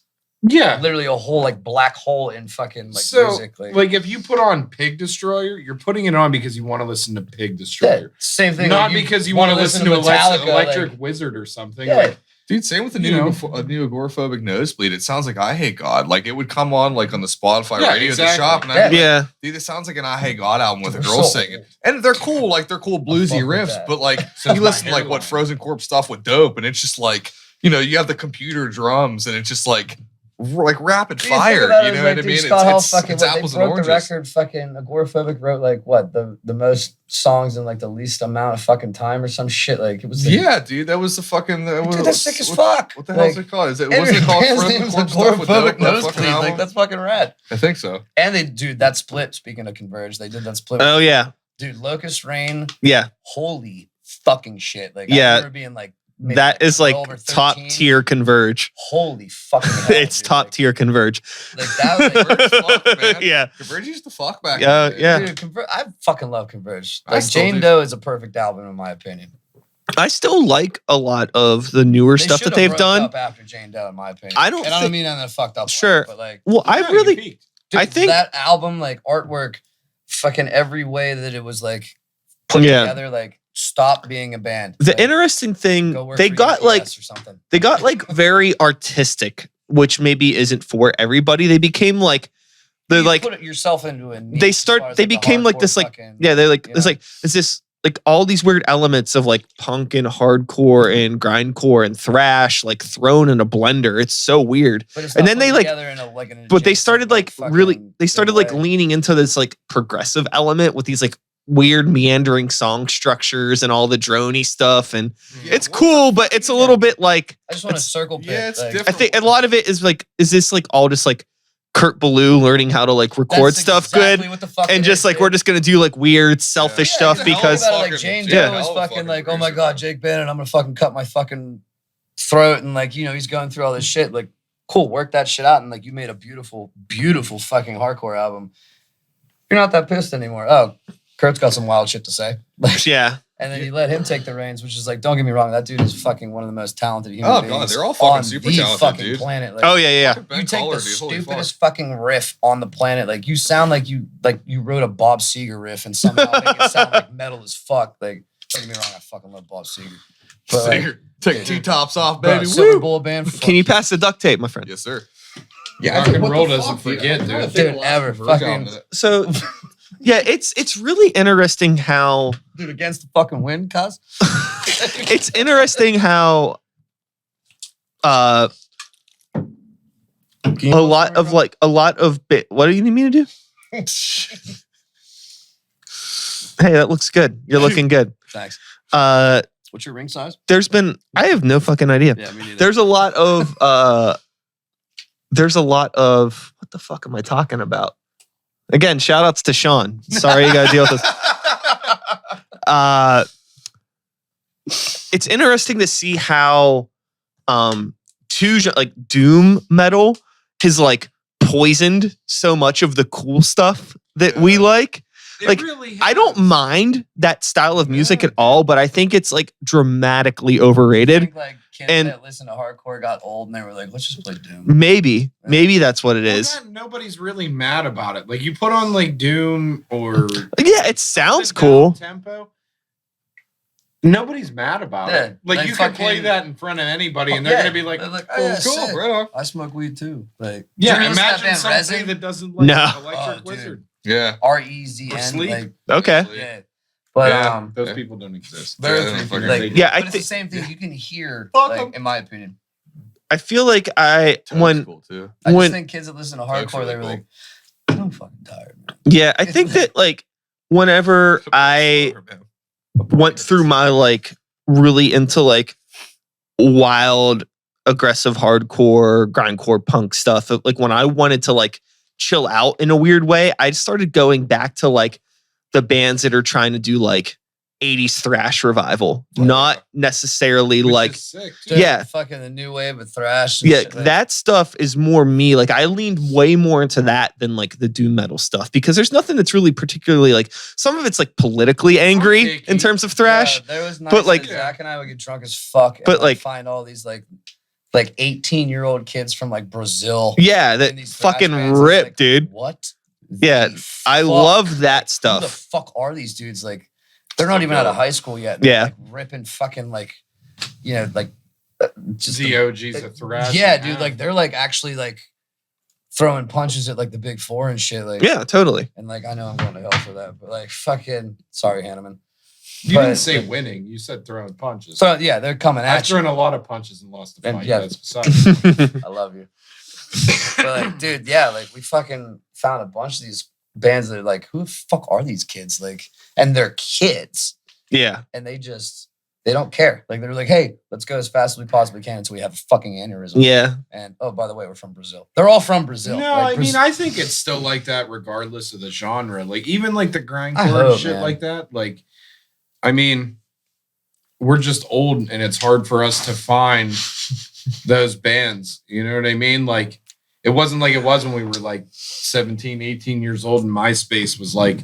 yeah. literally a whole like black hole in fucking like So music. like if you put on Pig Destroyer, you're putting it on because you want to listen to Pig yeah, Destroyer. same thing. Not like, because you want to listen to Metallica, Electric like, Wizard or something. yeah, Like, Dude, same with the You new know. a new agoraphobic nosebleed. It sounds like I Hate God. Like it would come on like on the Spotify Yeah, radio at the exactly. shop, and I'd Yeah. be like, yeah, dude, this sounds like an I Hate God album with a They're girl so singing. old. And they're cool, like they're cool bluesy fuck with riffs, that. but like So you my listen to like what hairline. Frozen Corpse stuff with Dope, and it's just like, you know, you have the computer drums and it's just like rapid You think fire. about it, You know like, what I dude, mean? Scott Hall It's fucking, what, apples they and broke the oranges. record. Fucking Agoraphobic wrote like what the most songs in like the least amount of fucking time or some shit. Like it was like, Yeah, dude, that was the fucking. dude, that's sick as what, fuck. What the hell is Like, it called? Is it and wasn't it your called band's Frozen name's Corpse stuff with Dope? Agoraphobic That fucking Nosebleed. Like album? that's fucking rad. I think so. And they, dude, that split. Speaking of Converge, they did that split. oh yeah, Dude, Locust Rain. yeah. Holy fucking shit! Like Yeah. I remember being like maybe That is like 12 or top 13. tier Converge. Holy fucking! hell, It's dude. top Like, tier Converge. Like that was like, Converge fuck, man. Yeah. Converge used to fuck back. Yeah, in the day. yeah. dude, I fucking love Converge. I Like still Jane do. Doe is a perfect album in my opinion. I still like a lot of the newer They stuff that should've they've broke done. up after Jane Doe, in my opinion. I don't and I don't think- mean that in a fucked up Sure. way, but like, Well, I yeah, you really, peaked. dude, I think- that album, like artwork, fucking every way that it was like put Yeah. together, like stop being a band. the Like, interesting thing, go work they for got like, UPS or something. they got like very artistic, which maybe isn't for everybody. They became like, they're You like, put it yourself into a niche they as start, far as, they like, the became like hardcore this, like, fucking, yeah, they're like, you it's know? like, is this like all these weird elements of like punk and hardcore and grindcore and thrash, like thrown in a blender. It's so weird. But it's and not then they, put like- together in a, like, an But they adjacent, started like really, fucking they started good like way. leaning into this like progressive element with these like weird meandering song structures and all the droney stuff. And Yeah, it's well, cool, but it's a little bit like, I just want to it's- circle pit. yeah, it's like, different. I think a lot of it is like, is this like all just like Kurt Ballou learning how to like record that's stuff exactly good? what the fuck And it just is, like, dude. we're just going to do like weird, selfish Yeah, stuff it's a hell of a because, Think about it, like fucking- Jane yeah, Doe was hell of a fucking like, oh my producer. god, Jake Bannon, I'm gonna fucking cut my fucking throat, and like, you know, he's going through all this shit. Like, cool, work that shit out, and like, you made a beautiful, beautiful fucking hardcore album. You're not that pissed anymore. Oh, Kurt's got some wild shit to say. Like, yeah. and then you let him take the reins, which is like, don't get me wrong, that dude is fucking one of the most talented human Oh, beings. God, they're all fucking on super the talented, fucking dude. planet. Like, Oh, yeah, yeah. Ben you take Collar, the dude, holy stupidest fucking riff on the planet. Like, you sound like you wrote a Bob Seger riff and somehow make it sound like metal as fuck. Like, don't get me wrong, I fucking love Bob Seger. But like, Singer, take two tops off, bro, baby. Silver Woo! Bullet Band. Can you pass the duct tape, my friend? Yes, sir. Rock and what roll the doesn't fuck, man? forget, I'm trying to dude. think of Dude, the last ever Converge fucking- album that- So, yeah, it's really interesting how Dude, against the fucking wind, cuz. it's interesting how a lot of bit. What do you need me to do? Hey, that looks good. You're looking good. Thanks. Uh, What's your ring size? there's been I have no fucking idea. Yeah, me neither. There's a lot of what the fuck am I talking about? Again, shout outs to Sean. Sorry you gotta deal with this. It's interesting to see how like doom metal has like poisoned so much of the cool stuff that we like. Like, I don't mind that style of music at all, but I think it's like dramatically I overrated. think like kids And- that listen to hardcore got old and they were like, let's just play Doom. Maybe that's what it is. Well, nobody's really mad about it. Like you put on like Doom or Yeah, it sounds down cool. tempo. Nobody's mad about Yeah, it. Like they you can play fucking- that in front of anybody, and they're Yeah, gonna be like, they're like, "Oh, yeah, cool, sick. right on." I smoke weed too. Like, Yeah, do you listen to that imagine band somebody Resin? that doesn't like No. Electric Oh, Wizard. Yeah. REZN. Or Sleep. Like, Okay. yeah. But Yeah. Those people don't exist. they're Yeah, freaky, fucking- like, Yeah, I but it's the think same thing. You can hear, Fuck like, 'em. in my opinion. I feel like Toad's when cool too. I When- just think kids that listen to Toad's hardcore, really they were cool. like, I'm fucking tired, man. yeah, I think that like whenever I went through my like really into like wild aggressive hardcore grindcore punk stuff, like when I wanted to like chill out in a weird way, I started going back to like the bands that are trying to do like 80s thrash revival, Oh, not yeah. necessarily Which like is sick. Dude, Yeah. fucking the new wave of thrash. And yeah, shit, like, that stuff is more me. Like I leaned way more into that than like the doom metal stuff because there's nothing that's really particularly like some of it's like politically angry in taking- terms of thrash. Yeah, there was nights but, like- that Zach and I would get drunk as fuck, and But, like- find all these like 18-year-old kids from like Brazil. Yeah, in that these thrash fucking bands. It's rip, like, dude. What? Yeah, the I fuck? love that Who the stuff. fuck are these dudes? Like, they're not So even out of dope. high school yet. and they're, Yeah. like ripping fucking like, just The OGs of thrash. yeah, dude. Like they're like actually like throwing punches at like the big four and shit. Like, Yeah, totally. and like I know I'm going to hell for that, but like fucking sorry, Hanneman. you but- didn't say winning. You said throwing punches. So yeah, they're coming I've at you. thrown a lot of punches and lost the And, fight. yeah. That's besides. I love you. But like, dude, yeah, like we fucking found a bunch of these bands that are like, who the fuck are these kids? Like, and they're kids, Yeah. and they don't care. Like they're like, hey, let's go as fast as we possibly can until we have a fucking aneurysm. Yeah. And oh, by the way, we're from Brazil. They're all from Brazil. No, Like, I mean, I think it's still like that regardless of the genre. Like, even like the grindcore hope, and shit man. like that. Like, I mean, we're just old and it's hard for us to find those bands. You know what I mean? Like, it wasn't like it was when we were like 17, 18 years old and MySpace was like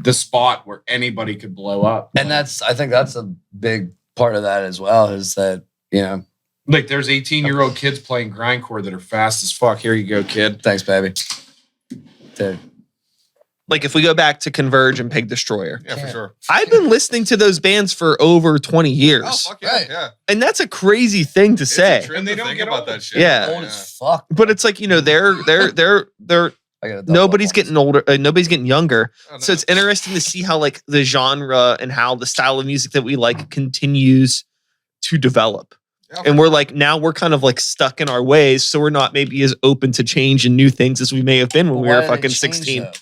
the spot where anybody could blow up. and I think that's a big part of that as well, is that, you know, Like, there's 18-year-old kids playing grindcore that are fast as fuck. Here you go, kid. thanks, baby. Dude. Like if we go back to Converge and Pig Destroyer, Yeah, for Can't. sure. I've been listening to those bands for over 20 years. Oh fuck yeah, Right. yeah. And that's a crazy thing to It's a say. trip And they to don't think get about old. that shit. Yeah. Old as fuck. But it's like, you know, they're I gotta double nobody's up on getting older, nobody's getting younger. Oh, no. So it's interesting to see how like the genre and how the style of music that we like continues to develop. Yeah, And we're like, now we're kind of like stuck in our ways. So we're not maybe as open to change and new things as we may have been this. when we Why were do they fucking change, 16. though?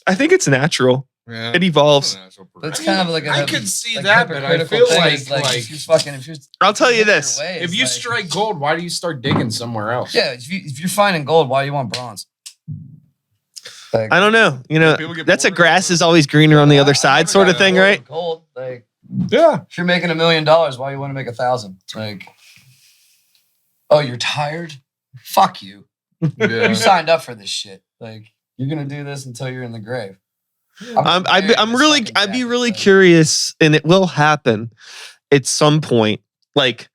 I think it's natural. yeah. It evolves. But it's kind of like a I could see like that, but I hypocritical feel thing is, like if you fucking if you I'll tell you get your this. ways, if you like- strike gold, why do you start digging somewhere else? yeah, if you're finding gold, why do you want bronze? Like, I don't know. You know, People get that's a bored, grass yeah. is always greener on the I- other I side never sort of got thing, bored right? with Gold, like Yeah. if you're making $1 million, why you want to make 1,000? Like, oh, you're tired? Fuck you. Yeah. You signed up for this shit. Like, you're gonna do this until you're in the grave. I'd be really curious. curious, and it will happen at some point. Like,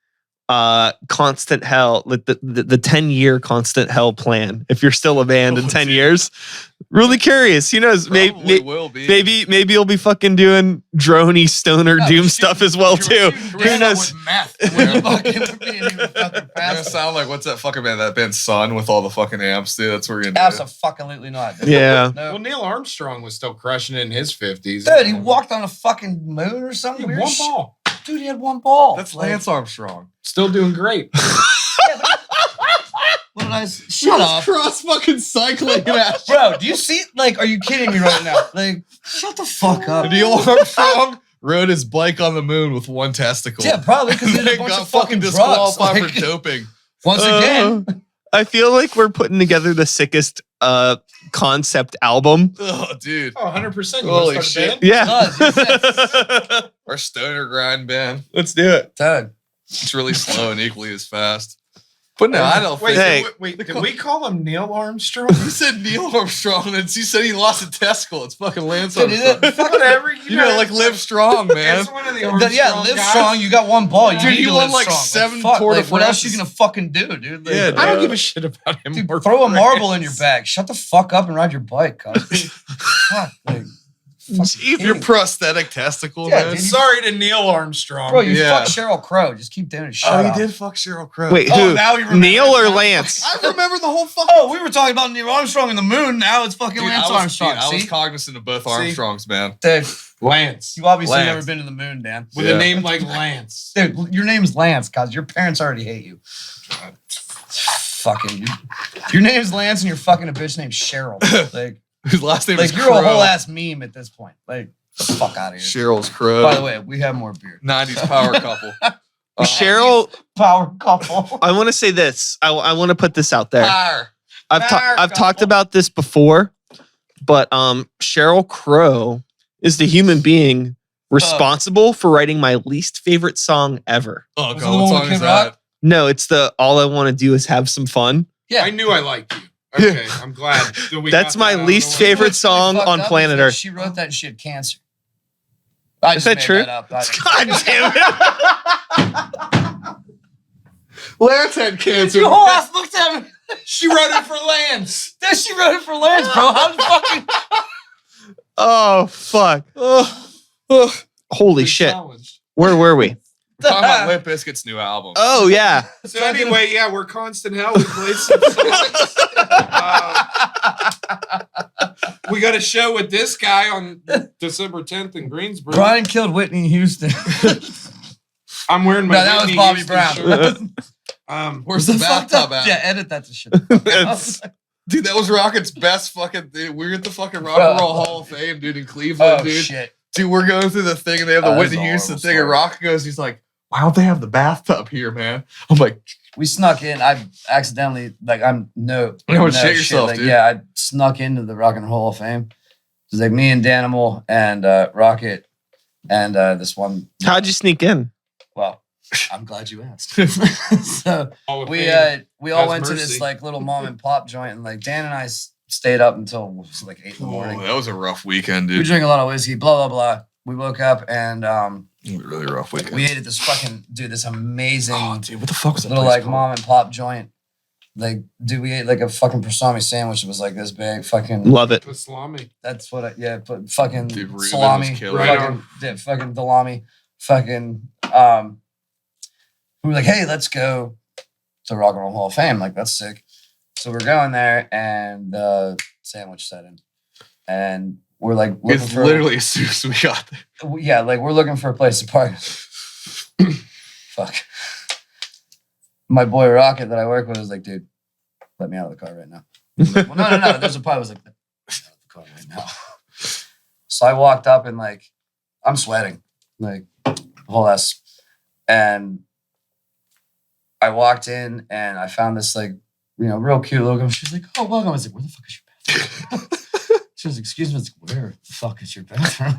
constant hell, like the 10-year constant hell plan. If you're still a band in Oh, 10 dude. years, really curious. Who knows? Probably will be. Maybe you'll be fucking doing droney stoner No, doom we're stuff shooting- as well we're too. shooting Who grandma knows? with meth. We're fucking being even fucking You're gonna fast. sound like what's that fucking band? That band Sun with all the fucking amps, dude. That's what we're gonna do. Absolutely not. Yeah. No. Well, Neil Armstrong was still crushing it in his 50s. Dude, he walked on a fucking moon or He something. had weird one shit. ball. Dude, he had one ball. That's Like, Lance Armstrong. Still doing great. What did I shut up. Cross fucking cycling that. Bro, do you see? Like, are you kidding me right now? Like, shut the fuck up. Neil Armstrong rode his bike on the moon with one testicle. Yeah, probably because he did They a bunch got of fucking drugs. disqualified Like, for doping. once again, I feel like we're putting together the sickest concept album. Oh, dude. Oh, 100%. You Holy wanna start a shit. band? Yeah. does. Our stoner grind band. Let's do it. Dude, It's really slow and equally as fast. But no, I don't Wait, think. Hey. wait, did we call him Neil Armstrong? You said Neil Armstrong, and he said he lost a testicle. It's fucking Lance Dude, Armstrong. Whatever. You gotta like live strong, man. It's one of the Armstrong Yeah, live guys. strong. You got one ball. You Dude, need he to won live like strong. 7 fuck, Tour de What else you France's. gonna fucking do, dude? Like, Yeah, I don't give a shit about him. dude, or throw a marble in France. your bag. Shut the fuck up and ride your bike, cuz. Fuck, like, Your prosthetic testicle, Yeah, man. dude. Sorry to Neil Armstrong. bro, you Yeah. fuck Cheryl Crow. Just keep doing it. Shut Oh, up. he did fuck Cheryl Crow. Wait, Oh, who? now you remember Neil it. or Lance? I remember the whole fucking. Oh, we were talking about Neil Armstrong and the moon. Now it's fucking Dude, Lance Armstrong. I was See? cognizant of both Armstrongs, man. Dude, Lance. you obviously Lance. never been to the moon, Dan. With Yeah. a name like Lance. Dude, your name's Lance, cuz your parents already hate you. Fucking. Your name's Lance and you're fucking a bitch named Cheryl. Like, His last name is you're Crow. a whole ass meme at this point. Like, get the fuck out of here. Cheryl's Crow. By the way, we have more beer. 90s power couple. Cheryl, Power couple. I want to say this. I want to put this out there. Fire. I've talked about this before, but Cheryl Crow is the human being responsible for writing my least favorite song ever. Oh, Was it God, the what one song with is Kid that? Rock? No, it's the all I want to do is have some fun. Yeah. I knew I liked you. Okay, I'm glad. that we That's got my that out of least the way. favorite What's really song fucked on up planet is that Earth. She wrote that and she had cancer. I Is just that made true? That up. God damn it. Lance had cancer. Your whole ass looked at me. She wrote it for Lance. Then she wrote it for Lance, bro. How the fucking. Oh fuck! Holy Big shit! challenge. Where were we? Talking about Limp Bizkit's new album. Oh yeah. So anyway, yeah, we're Constant Hell. We played some songs. We got a show with this guy on December 10th in Greensboro. Brian killed Whitney Houston. I'm wearing my No, that was Whitney Bobby Houston Brown. shirt. Where's the fucked bathtub up? at? Yeah, edit that to shit. It's- Dude, that was Rocket's best fucking thing. We're at the fucking Rock and Roll Hall of Fame, dude, in Cleveland, Oh dude. shit. Dude, we're going through the thing and they have the Oh, that's Whitney a Houston horrible thing, and story. Rocket goes, he's like, why don't they have the bathtub here, man? I'm like, We snuck in. I accidentally, like, I'm no. You don't no shit yourself, dude. Yeah, I snuck into the Rock and Roll Hall of Fame. It was like me and Danimal and Rocket and this one. How'd you sneak in? Well, I'm glad you asked. So Hall of we Fame. we all Has went to mercy. this like little mom and pop joint, and like Dan and I stayed up until it was like 8 in the morning. oh, that was a rough weekend, We dude. drank a lot of whiskey. Blah blah blah. We woke up and Really rough weekend. we ate at this fucking this amazing oh, dude, what the fuck was that little place like called? mom and pop joint. Like, dude, we ate like a fucking pastrami sandwich. It was like this big. Fucking. Love it. The salami. That's what. But fucking Dude, Reuben salami. was killer. Right Fucking, yeah, fucking salami. Fucking. We were like, hey, let's go to Rock and Roll Hall of Fame. Like, that's sick. So we're going there, and the sandwich set in, and we're like looking It's for literally as soon as we got there. yeah, like we're looking for a place to park. Fuck. My boy Rocket that I work with was like, dude, let me out of the car right now. I'm like, well, no. There's a part I was like, let me out of the car right now. So I walked up and like, I'm sweating, like the whole ass. And I walked in and I found this like, real cute little girl. She's like, oh, welcome. I was like, where the fuck is your bathroom? She was like, excuse me. I was like, where the fuck is your bathroom?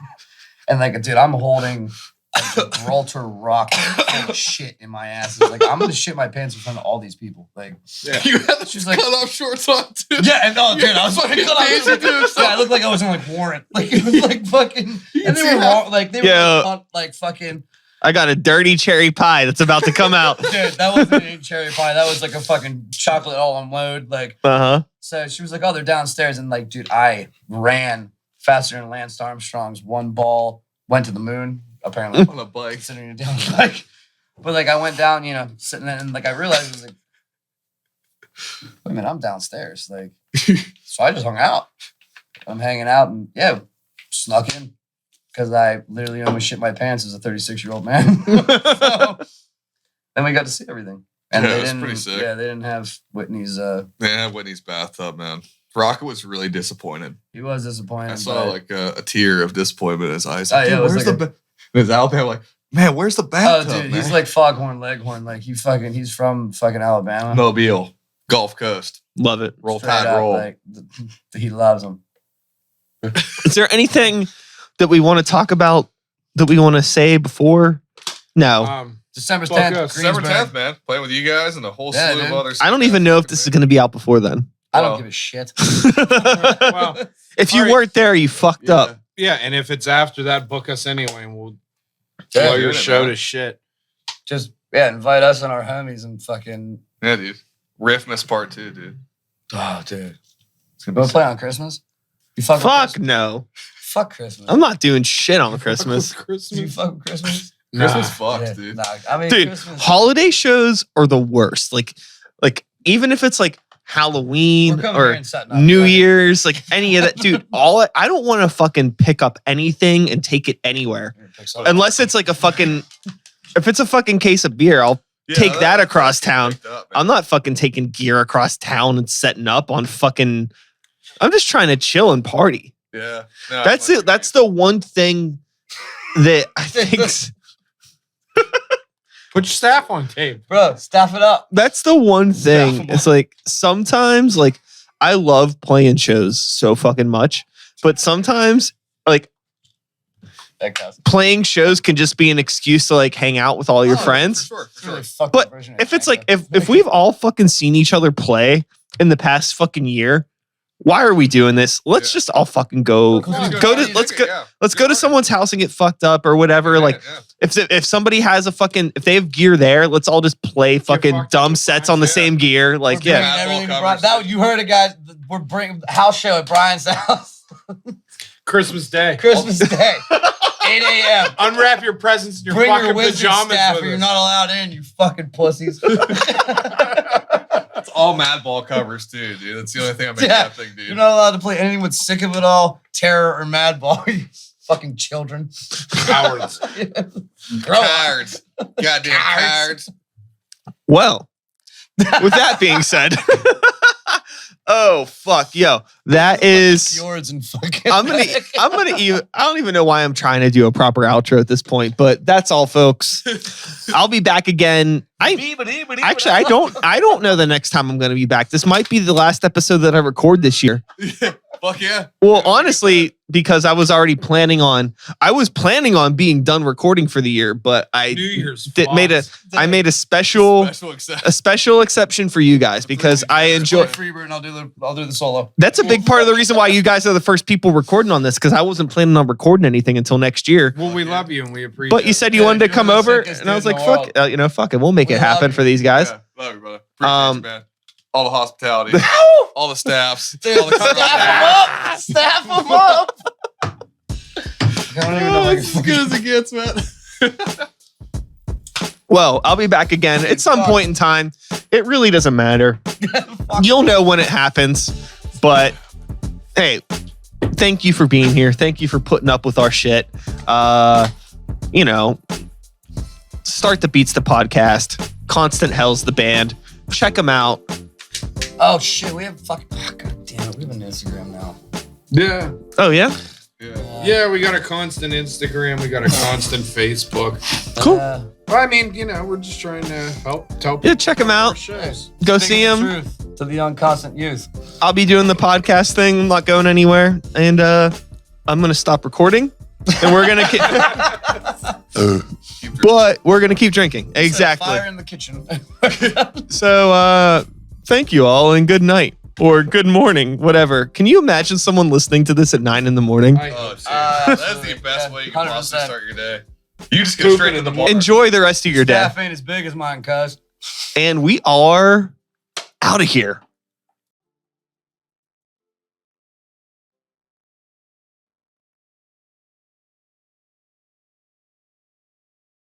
And like, dude, I'm holding a Gibraltar rock full of shit in my ass. It's like, I'm gonna shit my pants in front of all these people. Like, Yeah. You had the She's like- cut off shorts on, too. yeah, and oh, dude, I was fucking fucking dancing to it. yeah, I looked like I was in like Warrant. Like it was like fucking, and they see were how- wrong, like they were Yeah. like fucking. I got a dirty cherry pie that's about to come out. Dude, that wasn't a cherry pie. That was like a fucking chocolate all on load. Like, Uh-huh. so she was like, oh, they're downstairs, and like, dude, I ran faster than Lance Armstrong's one ball went to the moon. Apparently, On a bike. considering you're down the bike. But like, I went down, sitting there, and like, I realized it was like, wait a minute, I'm downstairs. Like, so I just hung out. I'm hanging out, and yeah, snuck in because I literally almost shit my pants as a 36-year-old man. So, then we got to see everything, and Yeah, they it was didn't. pretty sick. Yeah, they didn't have Whitney's. Yeah, Whitney's bathtub, man. Rocket was really disappointed. He was disappointed. I saw but- like a tear of disappointment in his eyes. Oh, Like, yeah, "Dude, it was where's like the and his Alabama like, man, where's the oh, bathtub? dude, man? he's like Foghorn Leghorn. Like he's from fucking Alabama. Mobile, Gulf Coast, Love it. roll Straight tide, up, roll. Like, he loves them. Is there anything that we want to talk about that we want to say before? No. December Fuck 10th. us. December Greensburg. 10th, man. Playing with you guys and a whole Yeah, slew of dude. others. I don't even know if this is going to be out before then. I don't Well. give a shit. Well, If you All right. weren't there, you fucked up. yeah, and if it's after that, book us anyway, and we'll Yeah, blow doing your it, show man. to shit. Just invite us and our homies and fucking. Yeah, dude. Riffmas part 2, dude. Oh, dude. It's You gonna want be to play on Christmas? You fuck with Fuck Christmas? no. Fuck Christmas. I'm not doing shit on Christmas. Do you Christmas. fuck with Christmas? Christmas fucked, Yeah, dude. Nah, I mean, Dude, Christmas. holiday shows are the worst. Like even if it's like Halloween We're coming here or and setting up. New Right? Year's, like any of that, dude. I don't want to fucking pick up anything and take it anywhere unless it's like a fucking. If it's a fucking case of beer, I'll Yeah, take that that's across fucking town. picked up, man. I'm not fucking taking gear across town and setting up on fucking. I'm just trying to chill and party. Yeah. No, That's I it. That's the one thing that I think. Put your staff on tape. Bro, staff it up. That's the one thing. Staffable. It's like sometimes, like I love playing shows so fucking much, but sometimes, like That counts. playing shows can just be an excuse to like hang out with all your Oh, friends. For sure. For It's really sure. fucked But up version of If it's like Hank, if we've all fucking seen each other play in the past fucking year, why are we doing this? Let's Yeah. just all fucking go. Let's Go to let's go. Let's go to someone's house and get fucked up or whatever. Like if somebody has a fucking if they have gear there, let's all just play fucking fucked dumb up. sets on the Yeah. same gear. Like We're bringing yeah, Mad Ball everything to covers. Brian. You heard it, guys. We're bringing house show at Brian's house. Christmas Day. Christmas Day, 8 a.m. Unwrap your presents in your Bring your fucking wizard pajamas staff, with or you're us. not allowed in. You fucking pussies. It's all Mad Ball covers too, dude. That's the only thing I make Yeah. that thing, dude. You're not allowed to play anything with Sick of It All, Terror, or Madball. You fucking children. Cowards. Grow up. Cards. Goddamn Cowards. cards. well, with that being said, oh fuck, yo, that is. Fjords and fucking. I don't even know why I'm trying to do a proper outro at this point, but that's all, folks. I'll be back again. Actually, I don't know the next time I'm going to be back. This might be the last episode that I record this year. Fuck yeah. Well, honestly, because I was planning on being done recording for the year, but I New Year's. I made a special Special exception for you guys because I enjoy. Freebird, and I'll do the solo. That's a big part of the reason why you guys are the first people recording on this because I wasn't planning on recording anything until next year. Well, we love you and we appreciate But you said you Yeah, wanted to you're come the over, sickest and I was dude like, in the "Fuck, fuck it, we'll make We it love happen you. for these guys." Yeah, love you, brother. Appreciate you, man. All the hospitality, all the staffs, Dude, all the staff them up. I don't even know what It's as good as it gets, man. Well, I'll be back again at some point in time. It really doesn't matter. You'll know when it happens. But hey, thank you for being here. Thank you for putting up with our shit. Start the Beats the podcast. Constant Hell's the band. Check them out. Oh shit, we have fucking. Oh, God damn it, we have an Instagram now. Yeah. Oh yeah, Yeah. Yeah, we got a constant Instagram. We got a constant Facebook. cool. Well, I mean, we're just trying to help tell Yeah, check 'em about out. our shows. Go Speaking see the him. truth to the young constant youth. I'll be doing the podcast thing. I'm not going anywhere, and I'm gonna stop recording, and we're gonna. But we're gonna keep drinking. Exactly. Fire in the kitchen. So thank you all and good night or good morning, whatever. Can you imagine someone listening to this at 9 a.m? I Oh, hope shit. so. That's the absolutely. best Yeah, way you can possibly 100%. start your day. You just get straight in the bar. Enjoy the rest of your day. Staff ain't as big as mine, cuz. And we are out of here.